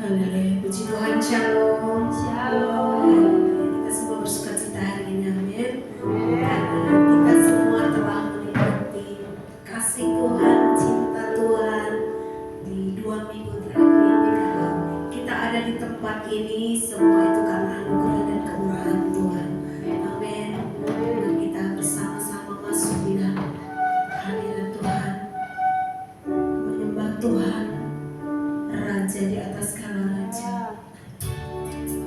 Haleluya, puji Tuhan, shalom. Shalom. Kita semua bersuka cita hari ini, amin. Karena kita semua telah menikmati kasih Tuhan, cinta Tuhan di 2 minggu terakhir ini. Kalau kita ada di tempat ini, semua itu karena anugerah dan kemurahan Tuhan. Amin. Dan kita bersama-sama masuk di dalam hadirat Tuhan, menyembah Tuhan, Raja di atas segala raja,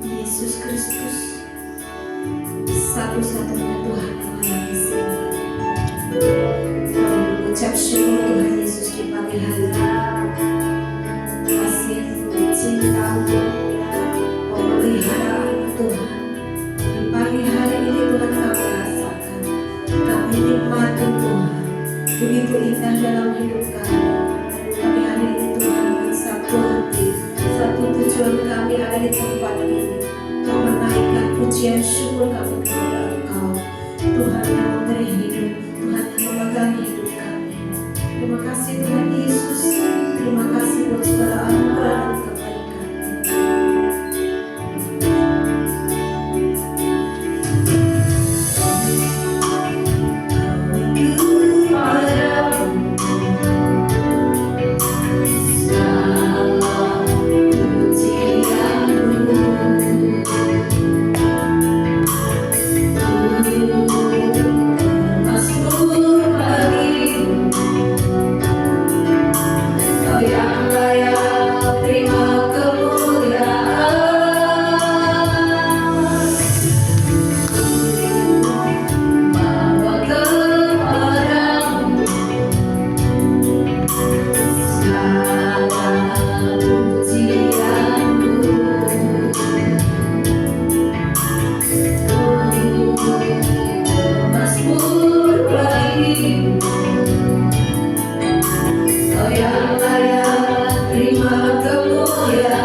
Yesus Kristus, satu-satunya Tuhan yang layak disembah. Kalau mengucap syukur Tuhan Yesus di pagi hari ini, kasih cinta-Mu, pemeliharaan Tuhan di pagi hari ini Tuhan kami rasakan, kami nikmati Tuhan, begitu indah dalam hidup kami. Pagi hari ini Tuhan dengan satu hati, satu tujuan kami ada di tempat ini, untuk menaikkan pujian syukur kami kepada Engkau, Tuhan yang memberi hidup, Tuhan yang memegang hidup kami. Terima kasih Tuhan Yesus, terima kasih buat segala anugerah dan kebaikan. Engkau yang layak terima kemuliaan.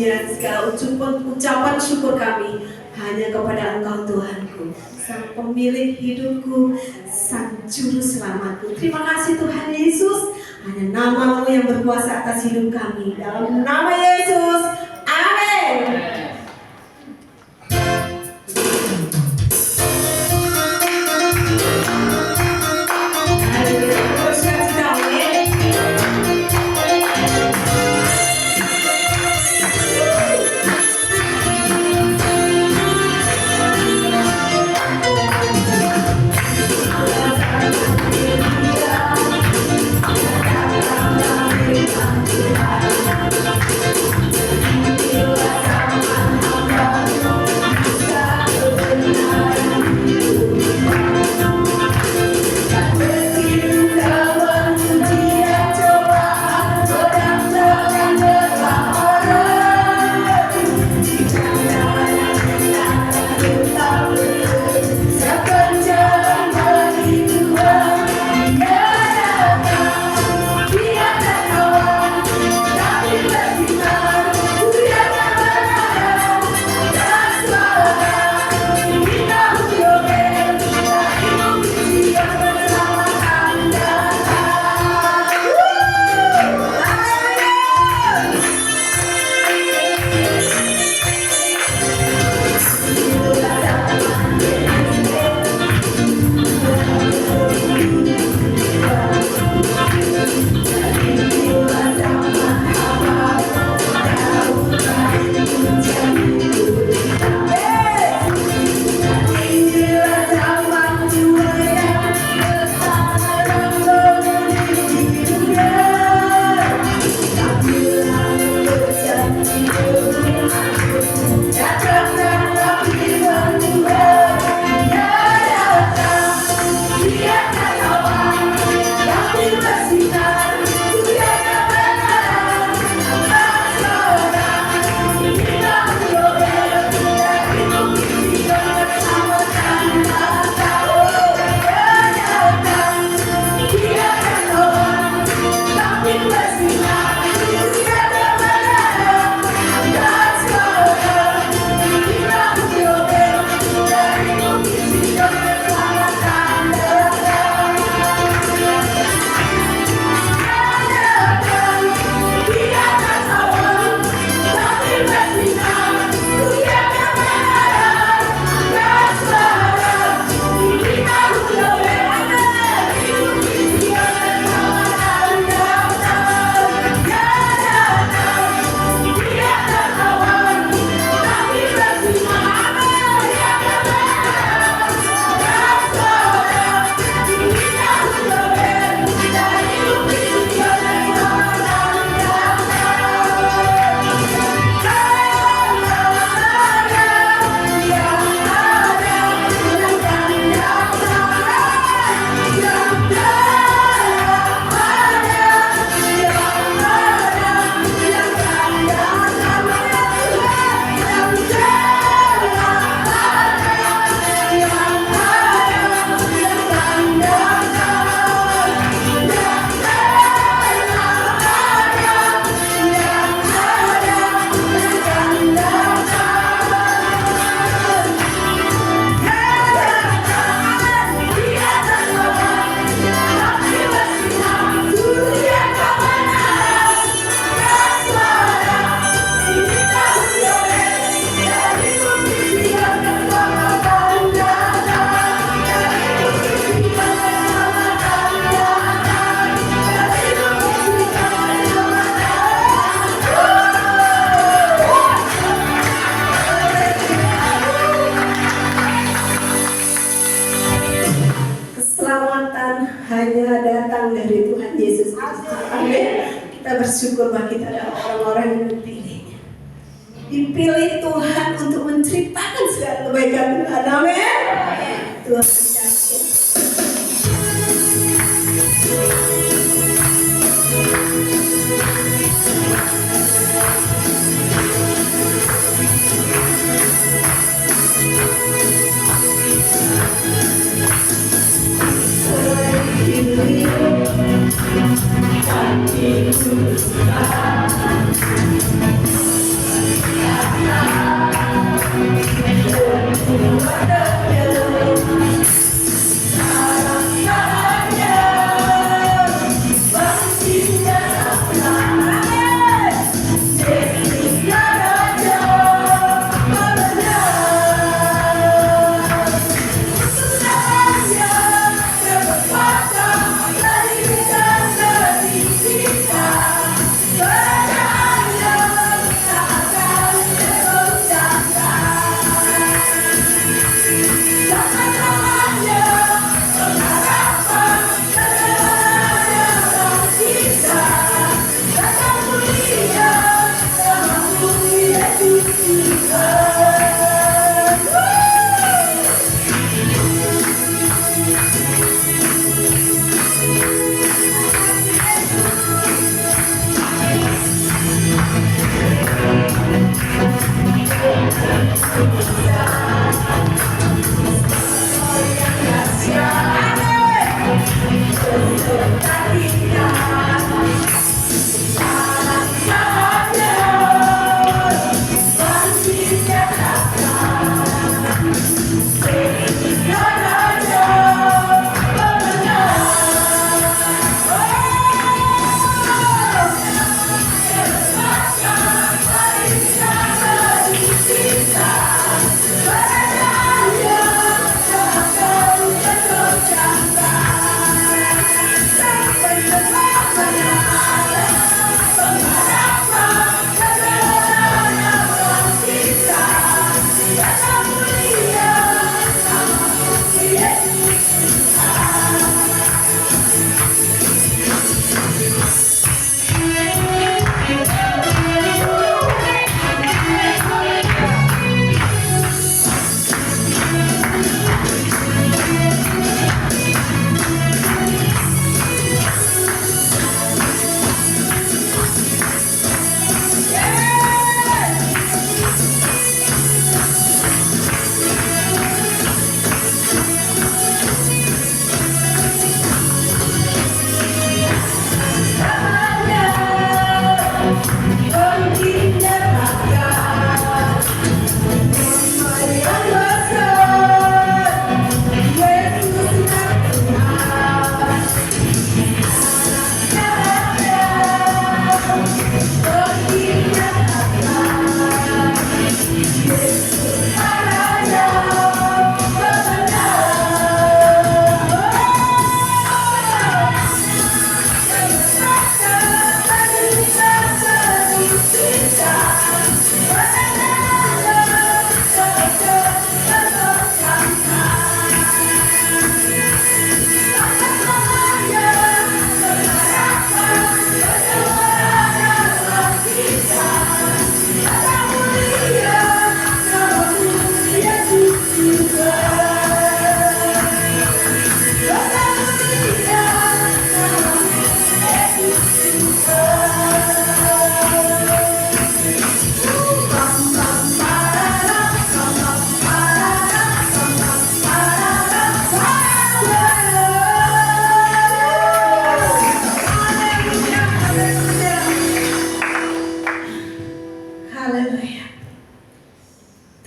pujian, segala ucapan syukur kami hanya kepada Engkau Tuhanku, Sang Pemilik hidupku, Sang Juru Selamatku. Terima kasih Tuhan Yesus, hanya nama-Mu yang berkuasa atas hidup kami. Dalam nama Yesus, amin. Bersyukur bahwa kita adalah orang-orang yang dipilih Tuhan untuk menceritakan segala kebaikan Tuhan. Amin. Tuhan berkati.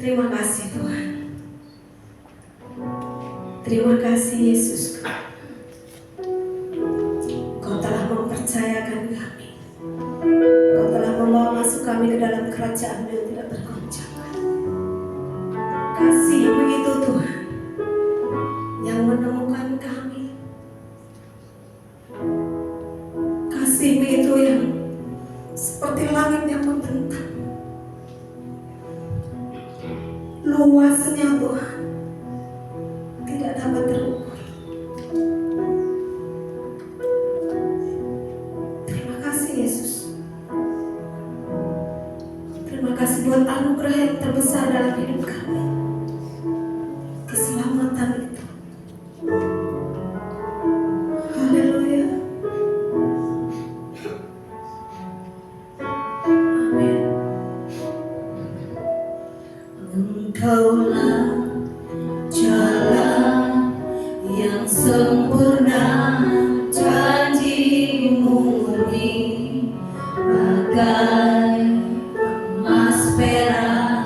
Terima kasih Tuhan. Terima kasih Yesus. Kau telah mempercayakan kami. Kau telah membawa masuk kami ke dalam kerajaan yang tidak tergoncangkan. Kasih-Mu itu Tuhan yang menemukan kami. Kasih-Mu itu yang seperti langit yang membentang. Luasnya Tuhan tidak dapat terukur. Terima kasih Yesus. Terima kasih buat anugerah yang terbesar dalam hidup kami. Keselamatan itu. Haleluya. Amin. Engkaulah jalan yang sempurna, janji-Mu murni bagai emas perak,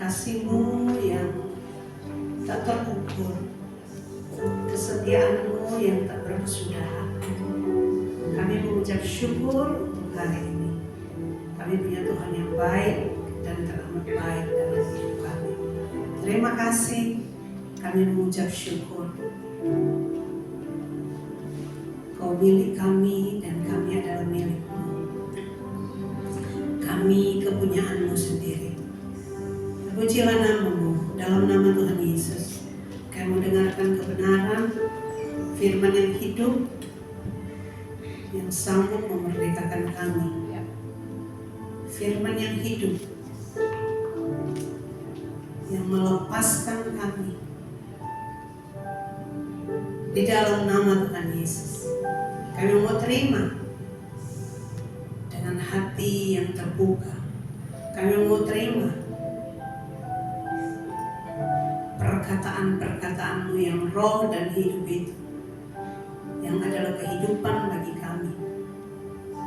kasih-Mu yang tak terukur, kesetiaan-Mu yang tak berkesudahan. Kami mengucap syukur untuk hari ini. Kami punya Tuhan yang baik dan teramat baik dalam hidup kami. Terima kasih, kami mengucap syukur. Kau milik kami dan kami adalah milik-Mu. Kami kepunyaan-Mu sendiri. Terpujilah nama-Mu dalam nama Tuhan Yesus. Kami mendengarkan kebenaran, firman yang hidup, yang sanggup memerdekakan kami. Firman yang hidup, yang melepaskan kami. Di dalam nama Tuhan Yesus, kami mau terima dengan hati yang terbuka. Kami mau terima perkataan-perkataan-Mu yang roh dan hidup itu, yang adalah kehidupan bagi kami,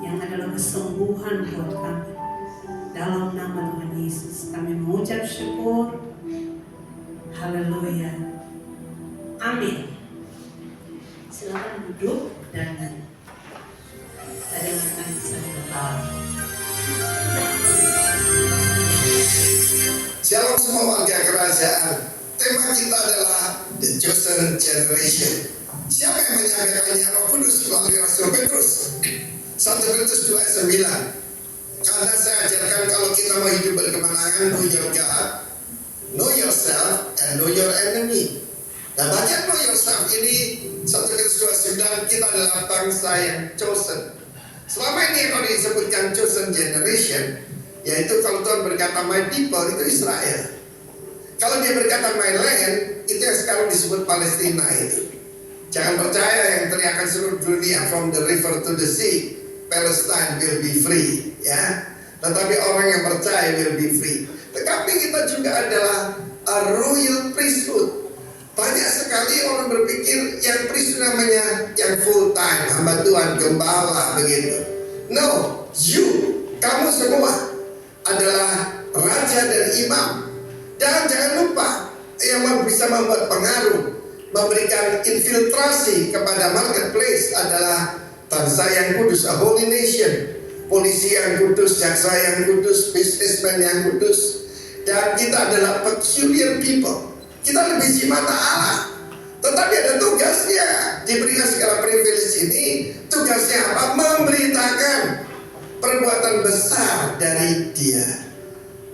yang adalah kesembuhan buat kami. Dalam nama Tuhan Yesus kami mengucap syukur. Haleluya. Amin. Silakan duduk dan kita dengarkan bersama. Shalom semua warga kerajaan. Tema kita adalah The Chosen Generation. Siapa yang menyampaikannya? Roh Kudus melalui Rasul Petrus. 1 Petrus 2 ayat 9. Karena saya ajarkan kalau kita mau hidup berkemenangan, know your God, know yourself, and know your enemy. Nah, banyak know yourself ini 1 Petrus 2 ayat 9, kita adalah bangsa yang chosen. Selama ini kalau disebutkan chosen generation, yaitu kalau Tuhan berkata my people, itu Israel. Kalau dia berkata my land, itu yang sekarang disebut Palestina itu. Jangan percaya yang teriakan seluruh dunia from the river to the sea, Palestine will be free, ya. Tetapi orang yang percaya will be free. Tetapi kita juga adalah a royal priesthood. Banyak sekali orang berpikir yang priesthood namanya yang full time, hamba Tuhan, gembala, begitu. No, kamu semua adalah raja dan imam. Dan jangan lupa, yang bisa membuat pengaruh, memberikan infiltrasi kepada marketplace adalah bangsa yang kudus, a holy nation. Polisi yang kudus, jaksa yang kudus, businessman yang kudus. Dan kita adalah peculiar people. Kita lebih cimata Allah. Tetapi ada tugasnya. Diberikan segala privilege ini, tugasnya apa? Memberitakan perbuatan besar dari Dia.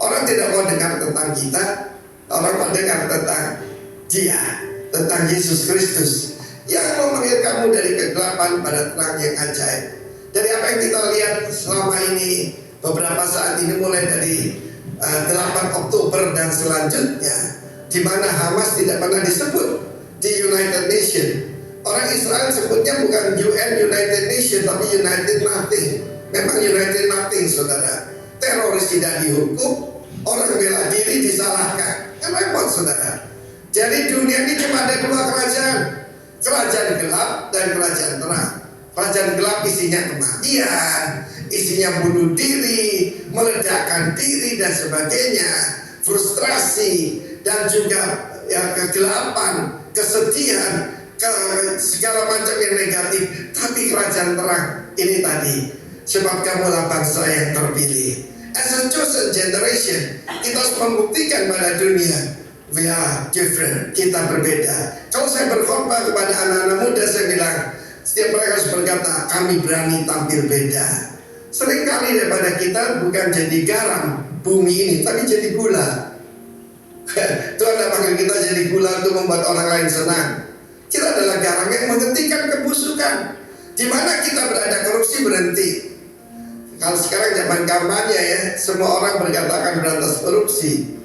Orang tidak mau dengar tentang kita, orang mau dengar tentang Dia, tentang Yesus Kristus yang memanggil kamu dari kegelapan pada terang yang ajaib. Dari apa yang kita lihat selama ini, beberapa saat ini mulai dari 8 Oktober dan selanjutnya, di mana Hamas tidak pernah disebut di United Nations. Orang Israel sebutnya bukan UN United Nations, tapi United Nothing. Memang United Nothing, saudara. Teroris tidak dihukum, orang bela diri disalahkan. Kan repot, saudara. Jadi dunia ini cuma ada 2 kerajaan. Kerajaan gelap dan kerajaan terang. Kerajaan gelap isinya kematian, isinya bunuh diri, meledakkan diri dan sebagainya, frustrasi dan juga ya kegelapan, kesedihan, segala macam yang negatif. Tapi kerajaan terang ini tadi, sebab kamulah bangsa yang terpilih. As a chosen generation, kita harus membuktikan pada dunia we are different, kita berbeda. Kalau saya berkhotbah kepada anak-anak muda, saya bilang setiap mereka harus berkata kami berani tampil beda. Seringkali daripada kita bukan jadi garam bumi ini, tapi jadi gula. Tuhan tidak panggil kita jadi gula untuk membuat orang lain senang. Kita adalah garam yang menghentikan kebusukan. Di mana kita berada, korupsi berhenti. Kalau sekarang zaman kampanye ya, semua orang berkatakan berantas korupsi.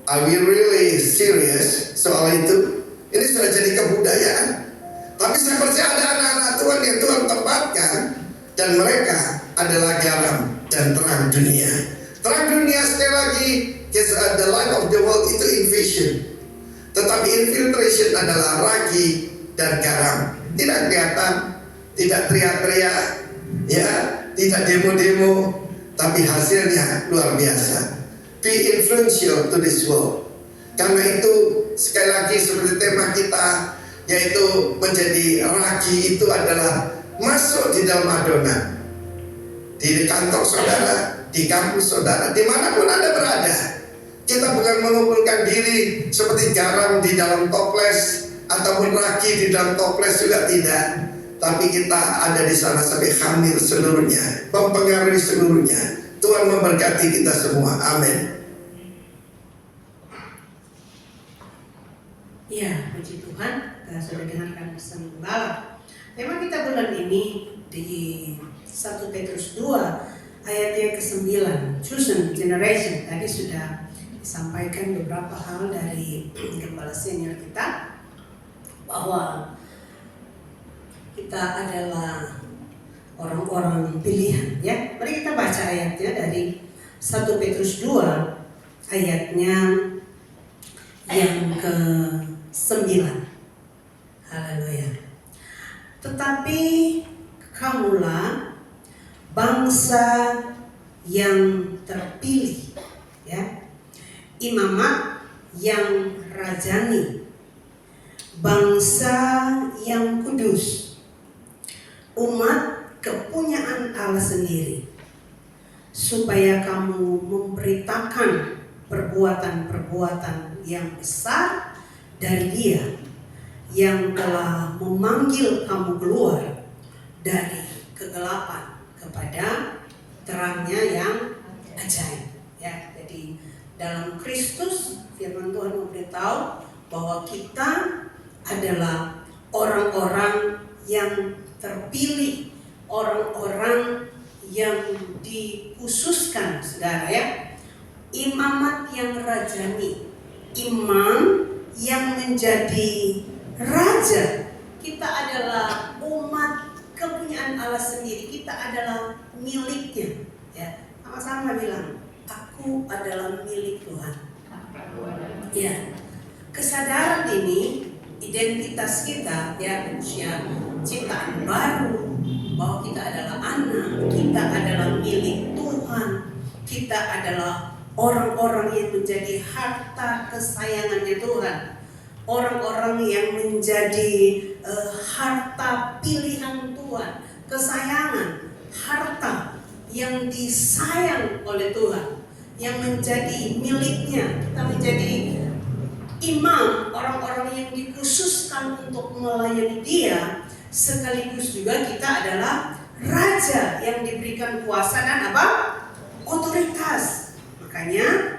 Are we really serious soal itu? Ini sudah jadi kebudayaan. Tapi saya percaya ada anak-anak Tuhan yang Tuhan tempatkan, dan mereka adalah garam dan terang dunia. Terang dunia sekali lagi, the light of the world itu invasion. Tetapi infiltration adalah ragi dan garam. Tidak kelihatan, tidak teriak-teriak, ya, tidak demo-demo, tapi hasilnya luar biasa. Be influenced influential to this world. Karena itu sekali lagi seperti tema kita, yaitu menjadi ragi itu adalah masuk di dalam adonan. Di kantor saudara, di kampus saudara, dimanapun Anda berada. Kita bukan mengumpulkan diri seperti garam di dalam toples ataupun ragi di dalam toples, juga tidak. Tapi kita ada di sana sampai hamil seluruhnya, mempengaruhi seluruhnya. Tuhan memberkati kita semua. Amin. Ya, puji Tuhan, kita sudah dengarkan pesan gembala. Tema kita bulan ini di 1 Petrus 2 ayat yang ke-9, Chosen Generation. Tadi sudah disampaikan beberapa hal dari gembala senior kita, bahwa kita adalah orang-orang pilihan, ya. Mari kita baca ayatnya dari 1 Petrus 2 ayatnya yang ke-9. Haleluya. Tetapi kamulah bangsa yang terpilih, ya, imamat yang rajani, bangsa yang kudus, umat kepunyaan Allah sendiri, supaya kamu memberitakan perbuatan-perbuatan yang besar dari Dia yang telah memanggil kamu keluar dari kegelapan kepada terangnya yang ajaib, ya. Jadi dalam Kristus firman Tuhan memberitahu bahwa kita adalah orang-orang yang terpilih, orang-orang yang dikhususkan, saudara, ya. Imamat yang rajani, imam yang menjadi raja. Kita adalah umat kepunyaan Allah sendiri, kita adalah miliknya, ya. Sama-sama bilang, aku adalah milik Tuhan. Ya, kesadaran ini identitas kita, ya, manusia ciptaan baru, bahwa kita adalah anak, kita adalah milik Tuhan, kita adalah orang-orang yang menjadi harta kesayangannya Tuhan, orang-orang yang menjadi harta pilihan Tuhan, kesayangan, harta yang disayang oleh Tuhan, yang menjadi miliknya. Kita menjadi imam, orang-orang yang dikhususkan untuk melayani Dia, sekaligus juga kita adalah raja yang diberikan kuasa dan apa? Otoritas. Makanya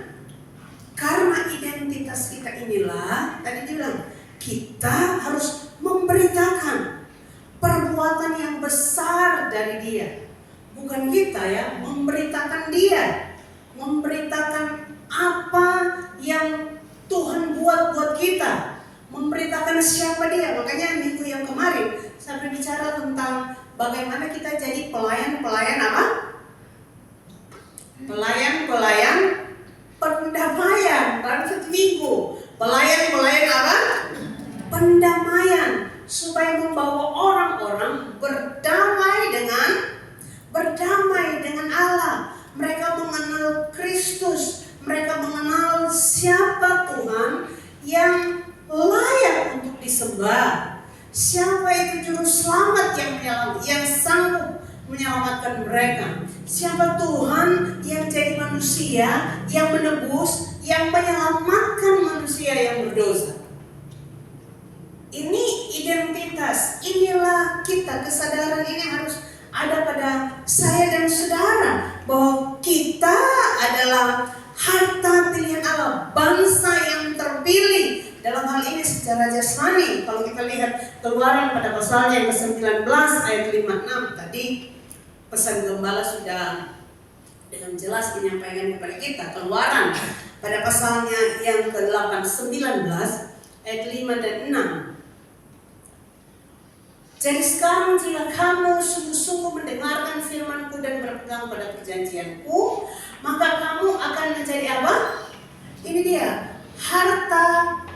karena identitas kita inilah, tadi dibilang, kita harus memberitakan perbuatan yang besar dari Dia. Bukan kita, ya, memberitakan Dia, memberitakan apa yang Tuhan buat kita, memberitakan siapa Dia. Makanya minggu yang kemarin saya berbicara tentang bagaimana kita jadi pelayan-pelayan apa? Pelayan-pelayan pendamaian. Baru satu minggu, pelayan-pelayan apa? Pendamaian, supaya membawa orang-orang berdamai dengan Allah. Mereka mengenal Kristus, mereka mengenal siapa Tuhan yang layak untuk disembah, siapa itu juru selamat yang sanggup menyelamatkan mereka, siapa Tuhan yang jadi manusia, yang menebus, yang menyelamatkan manusia yang berdosa. Ini identitas, inilah kita. Kesadaran ini harus ada pada saya dan saudara, bahwa kita adalah harta pilihan Allah, bangsa yang terpilih. Dalam hal ini secara jasmani, kalau kita lihat Keluaran pada pasalnya yang ke-19 ayat 5-6 tadi, pesan gembala sudah dengan jelas menyampaikan kepada kita. Keluaran pada pasalnya yang ke-8, 19 ayat 5 dan 6. Jadi sekarang jika kamu sungguh-sungguh mendengarkan firman-Ku dan berpegang pada perjanjian-Ku, maka kamu akan menjadi apa? Ini dia, harta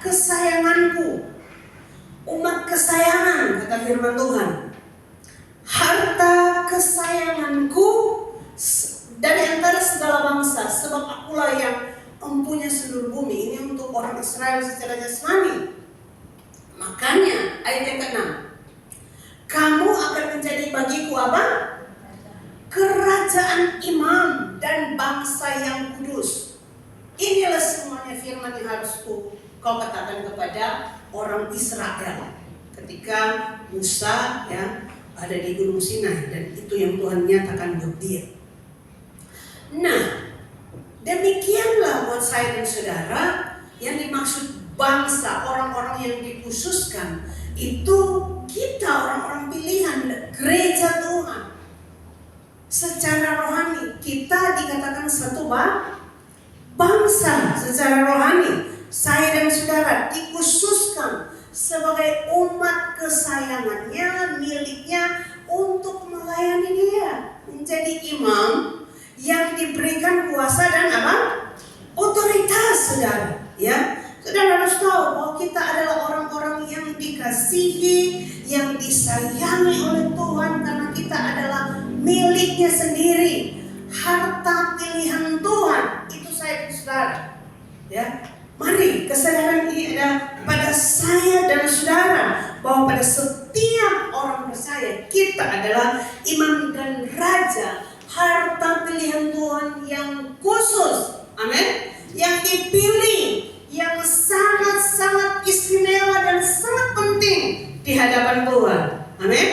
kesayangan-Ku, umat kesayangan, kata firman Tuhan. Harta kesayangan-Ku dari antara segala bangsa, sebab Akulah yang mempunyai seluruh bumi. Ini untuk orang Israel secara jasmani. Makanya ayat yang ke-6, kamu akan menjadi bagiku apa? Kerajaan imam dan bangsa yang kudus. Inilah semuanya firman yang harus kau katakan kepada orang Israel ketika Musa ada di Gunung Sinai, dan itu yang Tuhan nyatakan buat dia. Nah, demikianlah buat saya dan saudara yang dimaksud bangsa, orang-orang yang dikhususkan itu kita, orang-orang pilihan, gereja Tuhan. Secara rohani kita dikatakan satu bangsa secara rohani. Saya dan saudara dikhususkan sebagai umat kesayangannya, miliknya, untuk melayani dia, menjadi imam yang diberikan kuasa dan otoritas, saudara. Ya, saudara harus tahu bahwa kita adalah orang-orang yang dikasihi, yang disayangi oleh Tuhan, karena kita adalah miliknya sendiri, harta pilihan Tuhan. Itu saya dan saudara. Ya, mari kesadaran ini ada pada saya dan saudara, bahwa pada setiap orang percaya kita adalah imam dan raja, harta pilihan Tuhan yang khusus, amin, yang dipilih, yang sangat-sangat istimewa dan sangat penting di hadapan Tuhan, amin.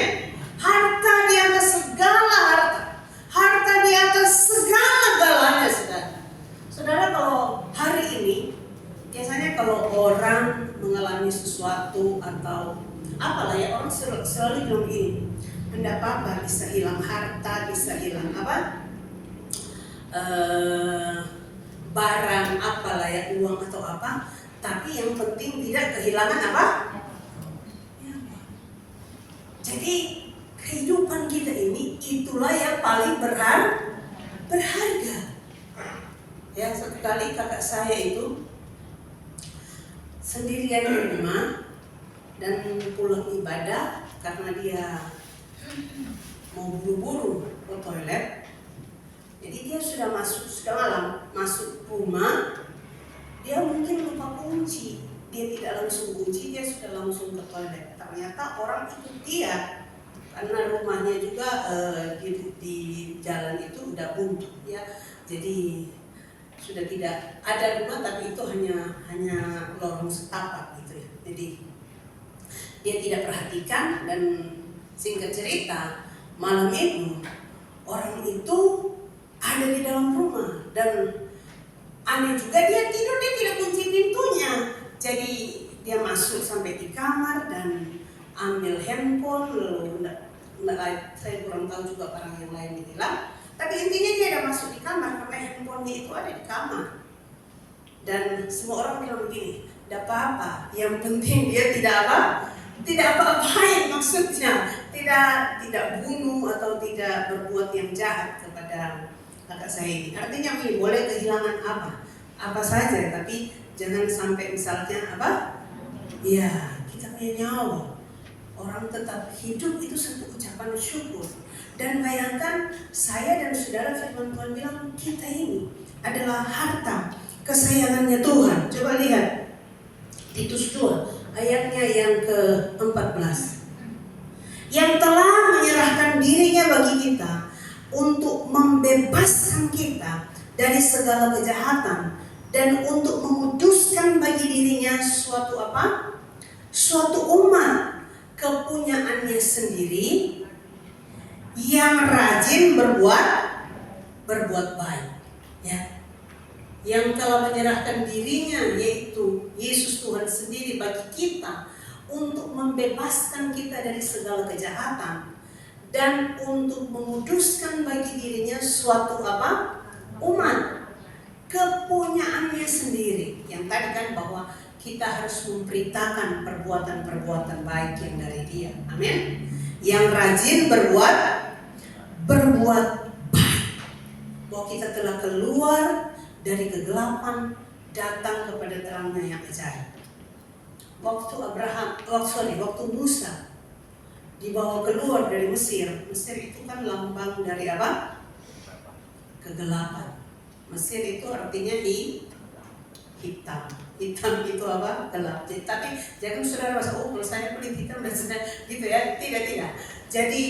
Harta di atas segala harta, harta di atas segala-galanya, saudara. Saudara, kalau hari ini biasanya kalau orang mengalami sesuatu atau apalah ya, orang selalu bilang ini, enggak apa-apa, bisa hilang harta, bisa hilang barang, apalah ya, uang atau apa, tapi yang penting tidak kehilangan ya. Jadi kehidupan kita ini itulah yang paling berharga. Ya, satu kali kakak saya itu sendirian di rumah dan pulang ibadah karena dia mau buru-buru ke toilet. Jadi dia sudah malam masuk rumah, dia mungkin lupa kunci. Dia tidak langsung kunci, dia sudah langsung ke toilet. Ternyata orang ikut dia karena rumahnya juga di jalan itu udah buntu ya. Jadi sudah tidak ada rumah, tapi itu hanya lorong setapak gitu ya. Jadi dia tidak perhatikan, dan singkat cerita malam itu orang itu ada di dalam rumah, dan aneh juga dia tidur, dia tidak kunci pintunya. Jadi dia masuk sampai di kamar dan ambil handphone, lalu saya kurang tahu juga barang yang lain hilang. Tapi intinya dia ada masuk di kamar karena handphonenya itu ada di kamar. Dan semua orang bilang begini, tidak apa-apa, yang penting dia tidak apa-apain, maksudnya tidak bunuh atau tidak berbuat yang jahat kepada kakak saya ini. Artinya ini boleh kehilangan apa saja, tapi jangan sampai misalnya ya, kita punya nyawa, orang tetap hidup, itu satu ucapan syukur. Dan bayangkan saya dan saudara, firman Tuhan bilang kita ini adalah harta kesayangannya Tuhan. Coba lihat Titus 2 ayatnya yang ke-14. Yang telah menyerahkan dirinya bagi kita untuk membebaskan kita dari segala kejahatan dan untuk menguduskan bagi dirinya suatu umat kepunyaannya sendiri yang rajin berbuat baik, ya. Yang telah menyerahkan dirinya, yaitu Yesus Tuhan sendiri, bagi kita untuk membebaskan kita dari segala kejahatan dan untuk menguduskan bagi dirinya suatu umat kepunyaannya sendiri. Yang tadi kan bahwa kita harus memberitakan perbuatan-perbuatan baik yang dari Dia, amin. Yang rajin berbuat baik, bahwa kita telah keluar dari kegelapan datang kepada terangnya yang ajaib. Waktu Musa dibawa keluar dari Mesir itu kan lambang dari kegelapan. Mesir itu artinya hitam. Hitam itu apa? Gelap. Tapi jangan saudara merasa, oh kalau saya kulit hitam dan sudah gitu ya. Tidak. Jadi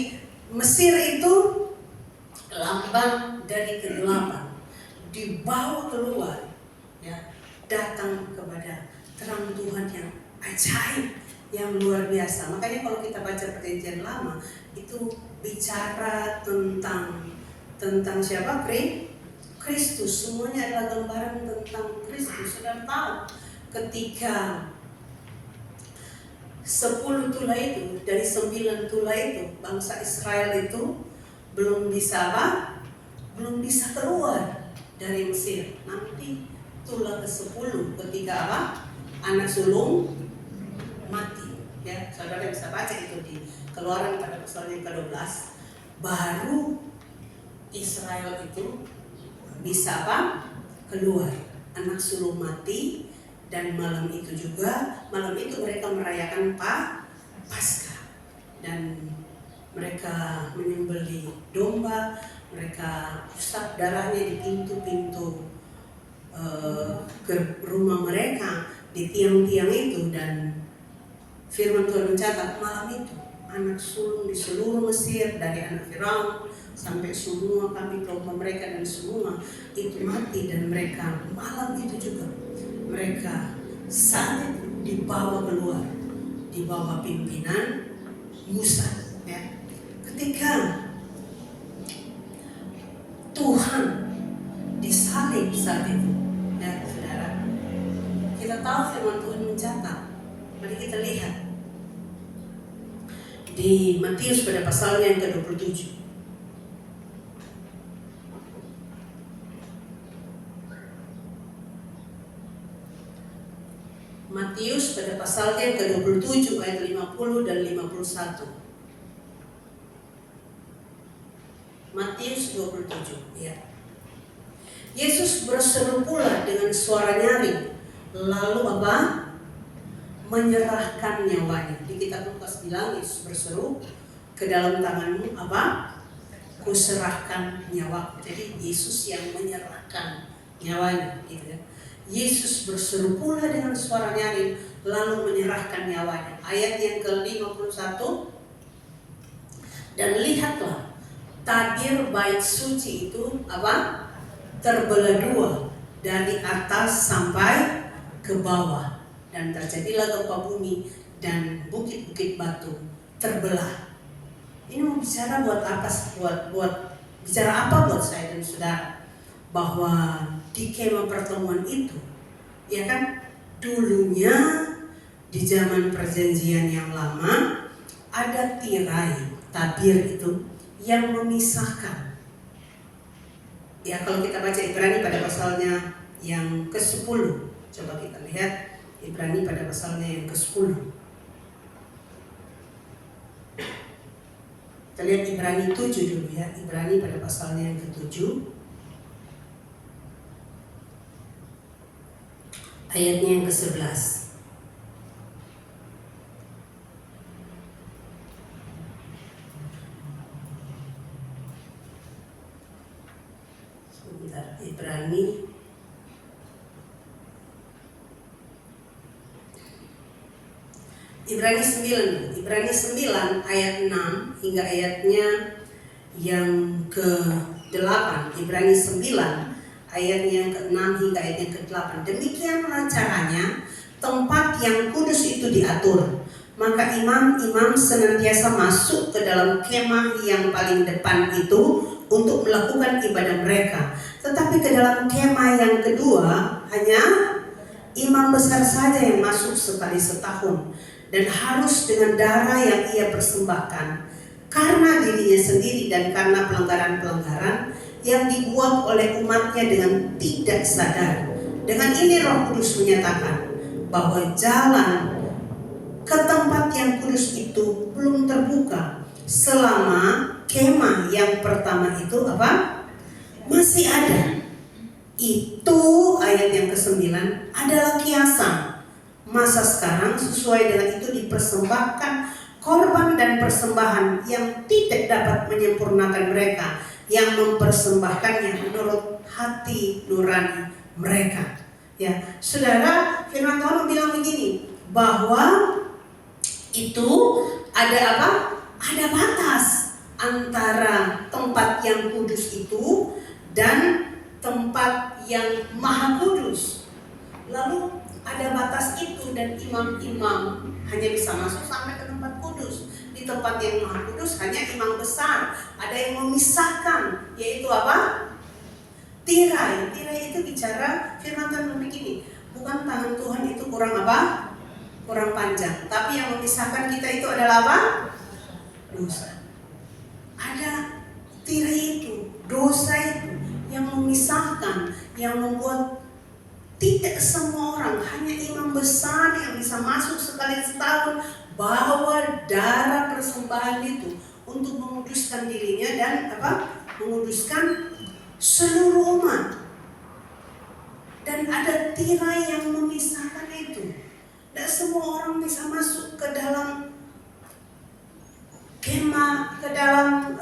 Mesir itu lambang dari kegelapan, dibawa keluar, ya, datang kepada terang Tuhan yang ajaib, yang luar biasa. Makanya kalau kita baca Perjanjian Lama itu bicara tentang siapa? Kristus. Semuanya adalah gambaran tentang Kristus. Sudah tahu ketika 10 tulai itu, dari 9 tulai itu, bangsa Israel itu belum bisa keluar dari Mesir. Nanti tulah ke-10 ketika apa? Anak sulung mati. Ya, saudara bisa baca itu di Keluaran pada pasal yang ke-12. Baru Israel itu bisa keluar. Anak sulung mati, dan malam itu mereka merayakan Paskah, dan mereka menyembelih domba, mereka usap darahnya di pintu-pintu ke rumah mereka, di tiang-tiang itu. Dan firman Tuhan mencatat malam itu anak sulung di seluruh Mesir, dari anak Firaun sampai semua kambing domba mereka dan semua itu mati. Dan mereka malam itu juga mereka saat itu dibawa keluar di bawah pimpinan Musa, ya. Ketika Tuhan disalib saat itu, ya saudara, kita tahu firman Tuhan mencatat. Mari kita lihat di Matius pada pasalnya yang ke-27. Matius pada pasalnya yang ke-27 ayat 50 dan 51. Matius 27, ya. Yesus berseru pula dengan suara nyaring, lalu apa? Menyerahkan nyawanya. Di kitab Lukas bilang Yesus berseru, ke dalam tanganmu apa? Kuserahkan nyawaku. Jadi Yesus yang menyerahkan nyawanya, gitu ya. Yesus berseru pula dengan suara nyaring, lalu menyerahkan nyawanya. Ayat yang ke-51. Dan lihatlah, tabir bait suci itu apa? Terbelah dua, dari atas sampai ke bawah. Dan terjadilah gempa bumi, dan bukit-bukit batu terbelah. Ini mau bicara buat apa? Buat bicara apa buat saya dan saudara? Bahwa di kemah pertemuan itu, ya kan, dulunya di zaman perjanjian yang lama ada tirai, tabir itu yang memisahkan. Ya, kalau kita baca Ibrani pada pasalnya yang ke-10, coba kita lihat Ibrani pada pasalnya yang ke-10. Kita lihat Ibrani 7 dulu ya, Ibrani pada pasalnya yang ke-7. Ayatnya yang ke-11. Sebentar, Ibrani Ibrani 9 ayat 6 hingga ayatnya yang ke-8. Ibrani 9 ayat yang ke-6 hingga ayat yang ke-8. Demikianlah caranya tempat yang kudus itu diatur. Maka imam-imam senantiasa masuk ke dalam kemah yang paling depan itu untuk melakukan ibadah mereka. Tetapi ke dalam kemah yang kedua hanya imam besar saja yang masuk sekali setahun, dan harus dengan darah yang ia persembahkan karena dirinya sendiri dan karena pelanggaran-pelanggaran yang dibuat oleh umatnya dengan tidak sadar. Dengan ini Roh Kudus menyatakan bahwa jalan ke tempat yang kudus itu belum terbuka selama kemah yang pertama itu apa? Masih ada. Itu ayat yang ke-9 adalah kiasan. Masa sekarang sesuai dengan itu dipersembahkan korban dan persembahan yang tidak dapat menyempurnakan mereka yang mempersembahkannya menurut hati nurani mereka. Ya, saudara, firman Tuhan bilang begini, bahwa itu ada apa? Ada batas antara tempat yang kudus itu dan tempat yang maha kudus. Lalu ada batas itu dan imam-imam hanya bisa masuk sampai ke tempat kudus. Di tempat yang maha kudus hanya imam besar. Ada yang memisahkan, yaitu apa? Tirai. Tirai itu bicara firman Tuhan begini, bukan tangan Tuhan itu kurang apa? Kurang panjang. Tapi yang memisahkan kita itu adalah apa? Dosa. Ada tirai itu, dosa itu yang memisahkan, yang membuat tidak semua orang, hanya imam besar yang bisa masuk sekali setahun, bawa darah persembahan itu untuk menguduskan dirinya dan apa? Menguduskan seluruh umat. Dan ada tirai yang memisahkan itu. Tidak semua orang bisa masuk ke dalam kemah, ke dalam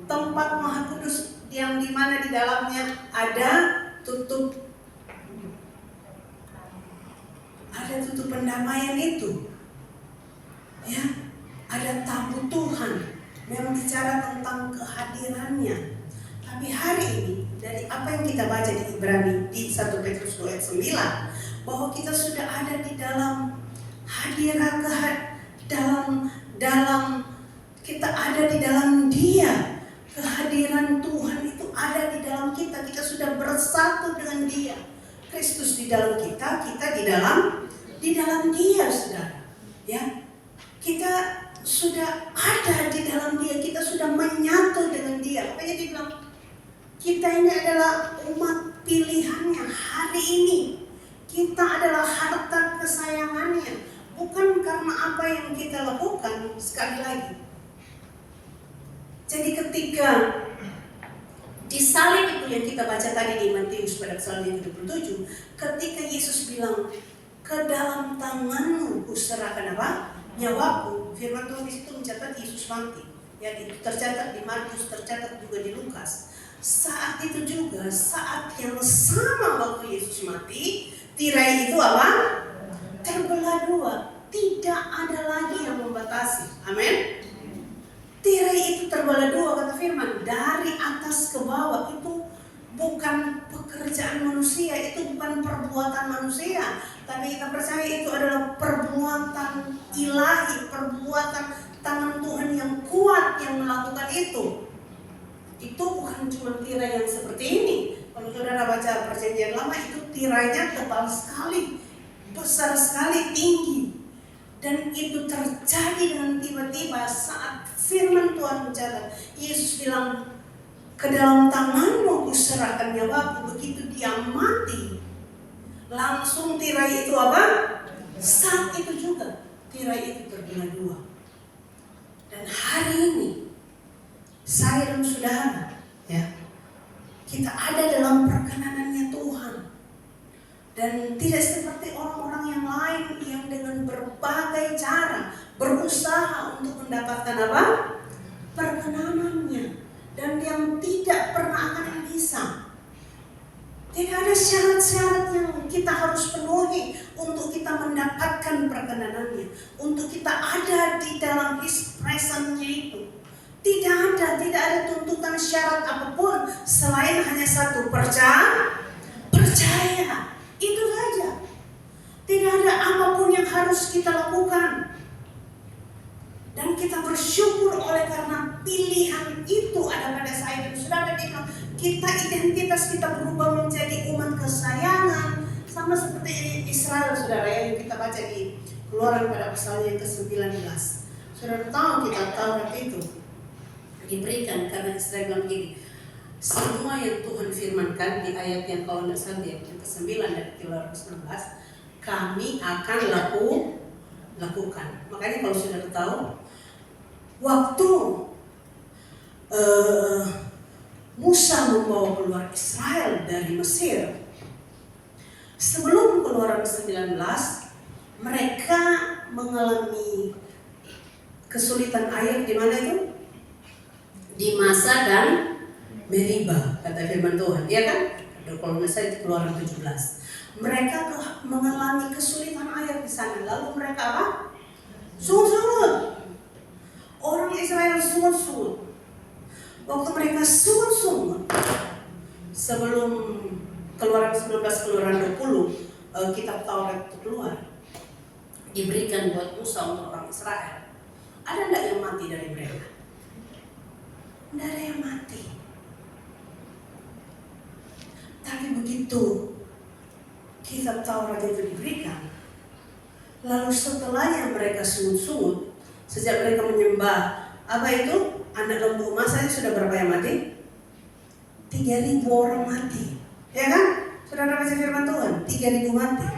tempat maha kudus yang dimana di dalamnya ada tutup pendamaian itu. Ya, ada tabu Tuhan yang bicara tentang kehadirannya. Tapi hari ini dari apa yang kita baca di Ibrani di 1 Petrus 2 ayat 9, bahwa kita sudah ada di dalam hadirat kita ada di dalam Dia. Kehadiran Tuhan itu ada di dalam kita. Kita sudah bersatu dengan Dia. Kristus di dalam kita, kita di dalam Dia, saudara. Ya, kita sudah ada di dalam Dia, kita sudah menyatu dengan Dia. Makanya dia bilang, kita ini adalah umat pilihannya hari ini. Kita adalah harta kesayangannya. Bukan karena apa yang kita lakukan, sekali lagi. Jadi ketika disalib itu yang kita baca tadi di Matius pada pasal yang ke-27, ketika Yesus bilang, ke dalam tanganmu kuserahkan apa? Nyawaku. Firman Tuhan di situ mencatat Yesus mati. Ya, itu tercatat di Markus, tercatat juga di Lukas. Saat itu juga, saat yang sama waktu Yesus mati, tirai itu apa? Terbelah dua. Tidak ada lagi yang membatasi. Amin. Tirai itu terbelah dua, kata firman, dari atas ke bawah. Itu bukan pekerjaan manusia, itu bukan perbuatan manusia, tapi kita percaya itu adalah perbuatan ilahi, perbuatan tangan Tuhan yang kuat yang melakukan itu. Itu bukan cuma tirai yang seperti ini. Kalau saudara baca Perjanjian Lama, itu tirainya tebal sekali, besar sekali, tinggi. Dan itu terjadi dengan tiba-tiba saat firman Tuhan mencatat. Yesus bilang, ke dalam tanganmu kuserahkan nyawaku. Begitu dia mati, langsung tirai itu apa? Saat itu juga tirai itu terbelah dua. Dan hari ini saya dan saudara, ya, kita ada dalam perkenanannya Tuhan. Dan tidak seperti orang-orang yang lain yang dengan berbagai cara berusaha untuk mendapatkan apa? Perkenanannya. Dan yang tidak pernah akan bisa. Tidak ada syarat-syarat yang kita harus penuhi untuk kita mendapatkan perkenanannya, untuk kita ada di dalam His presence-nya itu. Tidak ada tuntutan syarat apapun selain hanya satu, percaya. Itu saja. Tidak ada apapun yang harus kita lakukan. Dan kita bersyukur oleh karena pilihan itu ada pada saya dan saudara. Kita identitas kita berubah menjadi umat kesayangan, sama seperti Israel, saudara, yang kita baca di Keluaran pada pasal yang ke-19. Saudara tahu, kita Taurat itu diberikan karena Israel bilang begini, semua yang Tuhan firmankan di ayat yang kalau tidak salah yang ke-9 dari Keluaran 19, kami akan lakukan. Makanya kalau saudara tahu, waktu Musa membawa keluar Israel dari Mesir, sebelum Keluaran 19, mereka mengalami kesulitan air di mana itu? Di Masa dan Meriba, kata firman Tuhan, ya kan? Kalau nggak salah itu Keluaran 17. Mereka mengalami kesulitan air di sana. Lalu mereka apa? Sungut-sungut. Orang Israel sungut-sungut. Waktu mereka sungut-sungut, sebelum Keluaran 19, Keluaran 20, kitab Taurat itu keluar, diberikan buat Musa untuk orang Israel. Ada enggak yang mati dari mereka? Tidak ada yang mati. Tapi begitu kitab Taurat itu diberikan, lalu setelahnya mereka sungut-sungut, sejak mereka menyembah apa itu? Anak lembu emas saja sudah berapa yang mati? 3.000 orang mati. Ya kan? Saudara baca firman Tuhan, 3.000 mati.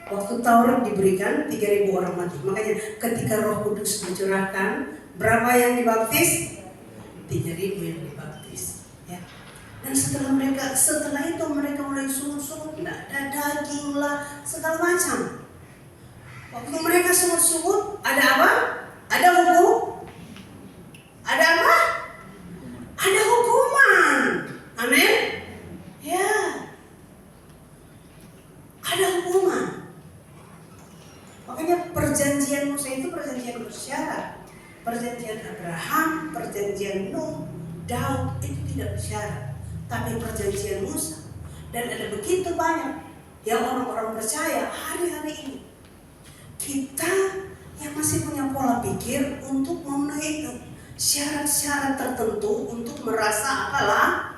Waktu Taurat diberikan, 3.000 orang mati. Makanya ketika Roh Kudus dicurahkan, berapa yang dibaptis? 3.000 yang dibaptis. Ya. Dan setelah itu mereka mulai sungut-sungut, tidak ada daging lah, segala macam. Waktu mereka sungut-sungut, ada apa? Ada hukum. Ada apa? Ada hukuman. Amin. Ya. Ada hukuman. Makanya perjanjian Musa itu perjanjian bersyarat. Perjanjian Abraham, perjanjian Nuh, Daud itu tidak bersyarat. Tapi perjanjian Musa. Dan ada begitu banyak yang orang-orang percaya hari-hari ini. Kita yang masih punya pola pikir untuk memenuhi itu. Syarat-syarat tertentu untuk merasa apalah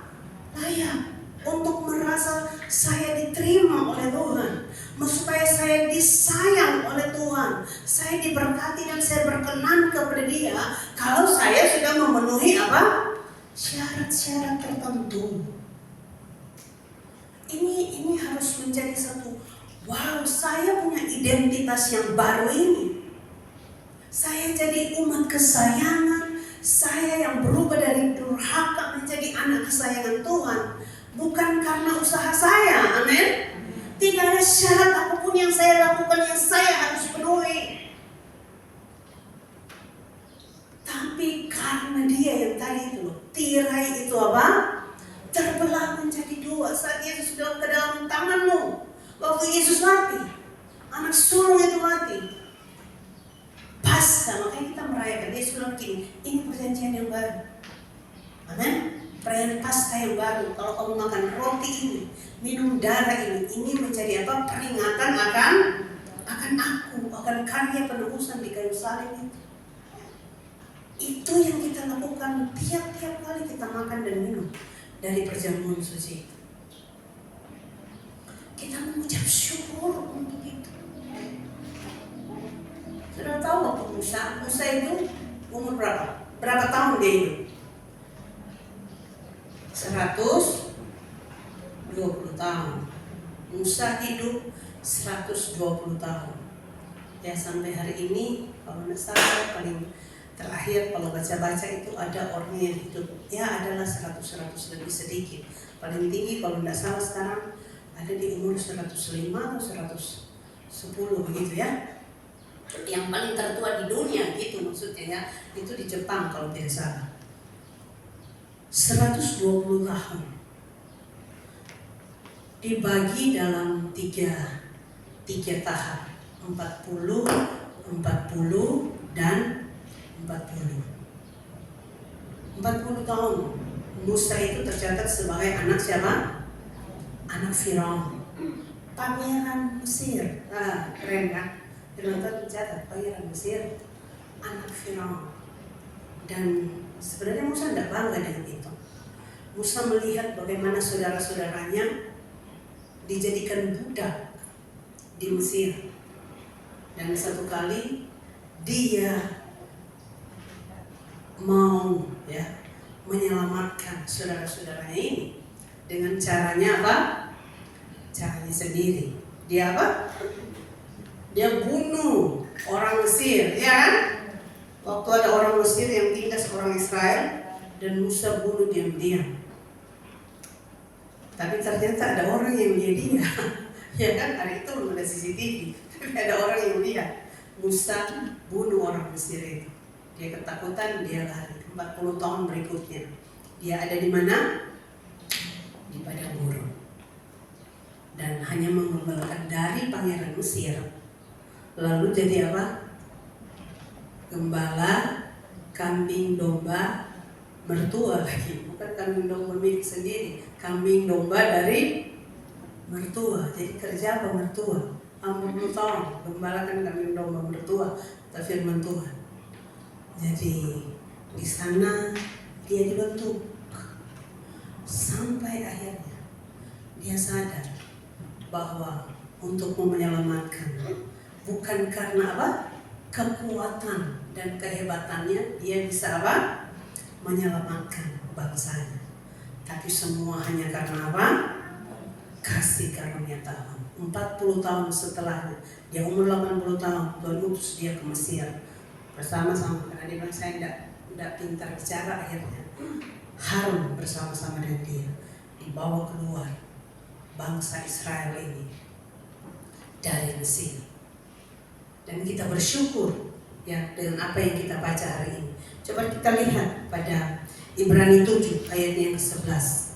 layak, untuk merasa saya diterima oleh Tuhan, supaya saya disayang oleh Tuhan, saya diberkati dan saya berkenan kepada Dia. Kalau saya sudah memenuhi apa? Syarat-syarat tertentu. Ini harus menjadi satu. Wow, saya punya identitas yang baru ini. Saya jadi umat kesayangan. Saya yang berubah dari durhaka menjadi anak kesayangan Tuhan. Bukan karena usaha saya, amin. Tidak ada syarat apapun yang saya lakukan yang saya harus penuhi. Tapi karena Dia yang tadi itu, tirai itu apa? Terbelah menjadi dua saat Yesus bilang ke dalam tanganmu. Waktu Yesus mati, anak sulung itu mati. Paskah, makanya kita merayakan. Yesus bilang begini, ini perjanjian yang baru. Amin. Perayaan Paskah yang baru. Kalau kamu makan roti ini, minum darah ini menjadi apa? Peringatan akan aku, akan karya penebusan di kayu salib itu. Itu yang kita lakukan tiap-tiap kali kita makan dan minum dari perjamuan suci itu. Kita mengucap syukur untuk itu. Sudah tahu waktu Musa itu umur berapa? Berapa tahun dia hidup? 120 tahun. Musa hidup 120 tahun. Ya sampai hari ini kalau tidak salah paling terakhir kalau baca-baca itu ada orang yang hidup ya adalah 100 lebih sedikit. Paling tinggi kalau tidak salah sekarang ada di umur 105 atau 110 begitu ya. Yang paling tertua di dunia gitu maksudnya ya, itu di Jepang kalau tidak salah. 120 tahun dibagi dalam tiga tahap, 40, 40 dan 40 tahun. Musa itu tercatat sebagai anak siapa? Anak Firaun, pangeran Mesir. Keren kan? Firman mencatat pangeran Mesir, anak Firaun. Dan sebenarnya Musa tidak bangga dengan itu. Musa melihat bagaimana saudara-saudaranya dijadikan budak di Mesir. Dan satu kali dia mau menyelamatkan saudara-saudaranya ini dengan caranya apa? Caranya sendiri. Dia apa? Dia bunuh orang Mesir, ya kan? Waktu ada orang Mesir yang tindas orang Israel dan Musa bunuh diam-diam. Tapi ternyata ada orang yang lihat dia. Ya kan, hari itu belum ada CCTV. Tapi ada orang yang lihat Musa bunuh orang Mesir itu. Dia ketakutan, dia lari. 40 tahun berikutnya dia ada di mana? Di padang gurun. dan hanya mengembalakan dari pangeran Mesir. Lalu jadi apa? Gembala kambing domba mertua lagi, bukan kambing domba milik sendiri, kambing domba dari mertua. Jadi kerja apa mertua? 40 tahun gembala kan kambing domba mertua, kata firman Tuhan. Jadi di sana dia dibentuk sampai akhirnya dia sadar bahwa untuk menyelamatkan bukan karena apa? Kekuatan dan kehebatannya dia bisa apa? Menyelamatkan bangsanya. Tapi semua hanya karena apa? Kasih karunia Tuhan. 40 tahun setelahnya, dia umur 80 tahun, Tuhan utus dia ke Mesir bersama-sama, karena dia bilang saya tidak pintar bicara. Akhirnya Harun bersama-sama dengan dia dibawa keluar bangsa Israel ini dari Mesir. Dan kita bersyukur ya dengan apa yang kita baca hari ini. Coba kita lihat pada Ibrani 7 ayat yang ke-11.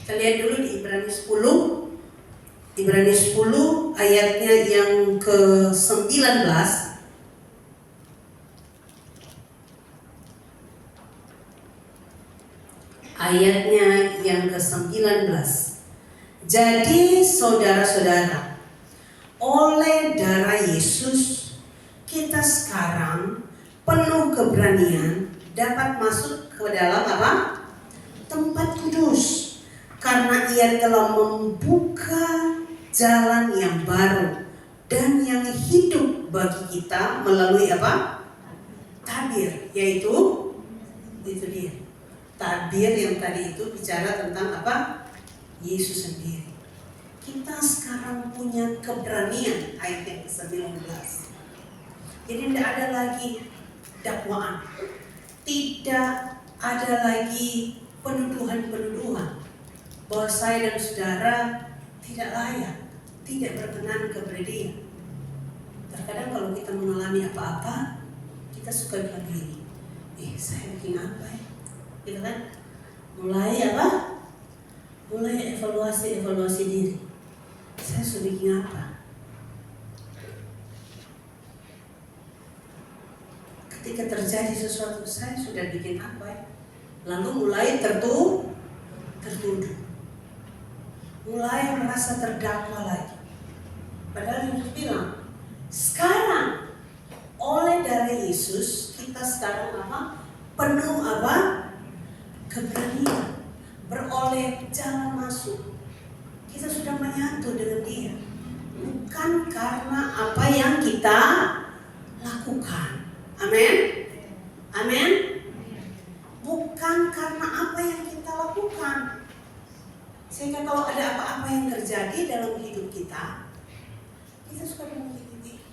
Kita lihat dulu di Ibrani 10. Ibrani 10 ayatnya yang ke-19. Ayatnya yang ke-19. Jadi saudara-saudara, oleh darah Yesus kita sekarang penuh keberanian dapat masuk ke dalam apa? Tempat kudus. Karena ia telah membuka jalan yang baru dan yang hidup bagi kita melalui apa? Tabir, yaitu itu dia. Tabir yang tadi itu bicara tentang apa? Yesus sendiri. Kita sekarang punya keberanian, ayat yang ke-19. Jadi tidak ada lagi dakwaan, tidak ada lagi penuduhan-penuduhan bahwa saya dan saudara tidak layak, tidak berkenan kepada dia. Terkadang kalau kita mengalami apa-apa, kita suka bilang gini, saya bikin apa ya? Gitu kan? Mulai apa? Mulai evaluasi diri. Saya sudah bikin apa? Ketika terjadi sesuatu, saya sudah bikin apa ya? Lalu mulai tertuduh. Mulai merasa terdakwa lagi. Padahal Yesus bilang, sekarang oleh darah Yesus kita sekarang apa? Penuh apa? Keberanian, beroleh jalan masuk. Kita sudah menyatu dengan dia, bukan karena apa yang kita lakukan. Amin. Amin. Bukan karena apa yang kita lakukan. Sehingga kalau ada apa-apa yang terjadi dalam hidup kita suka memiliki.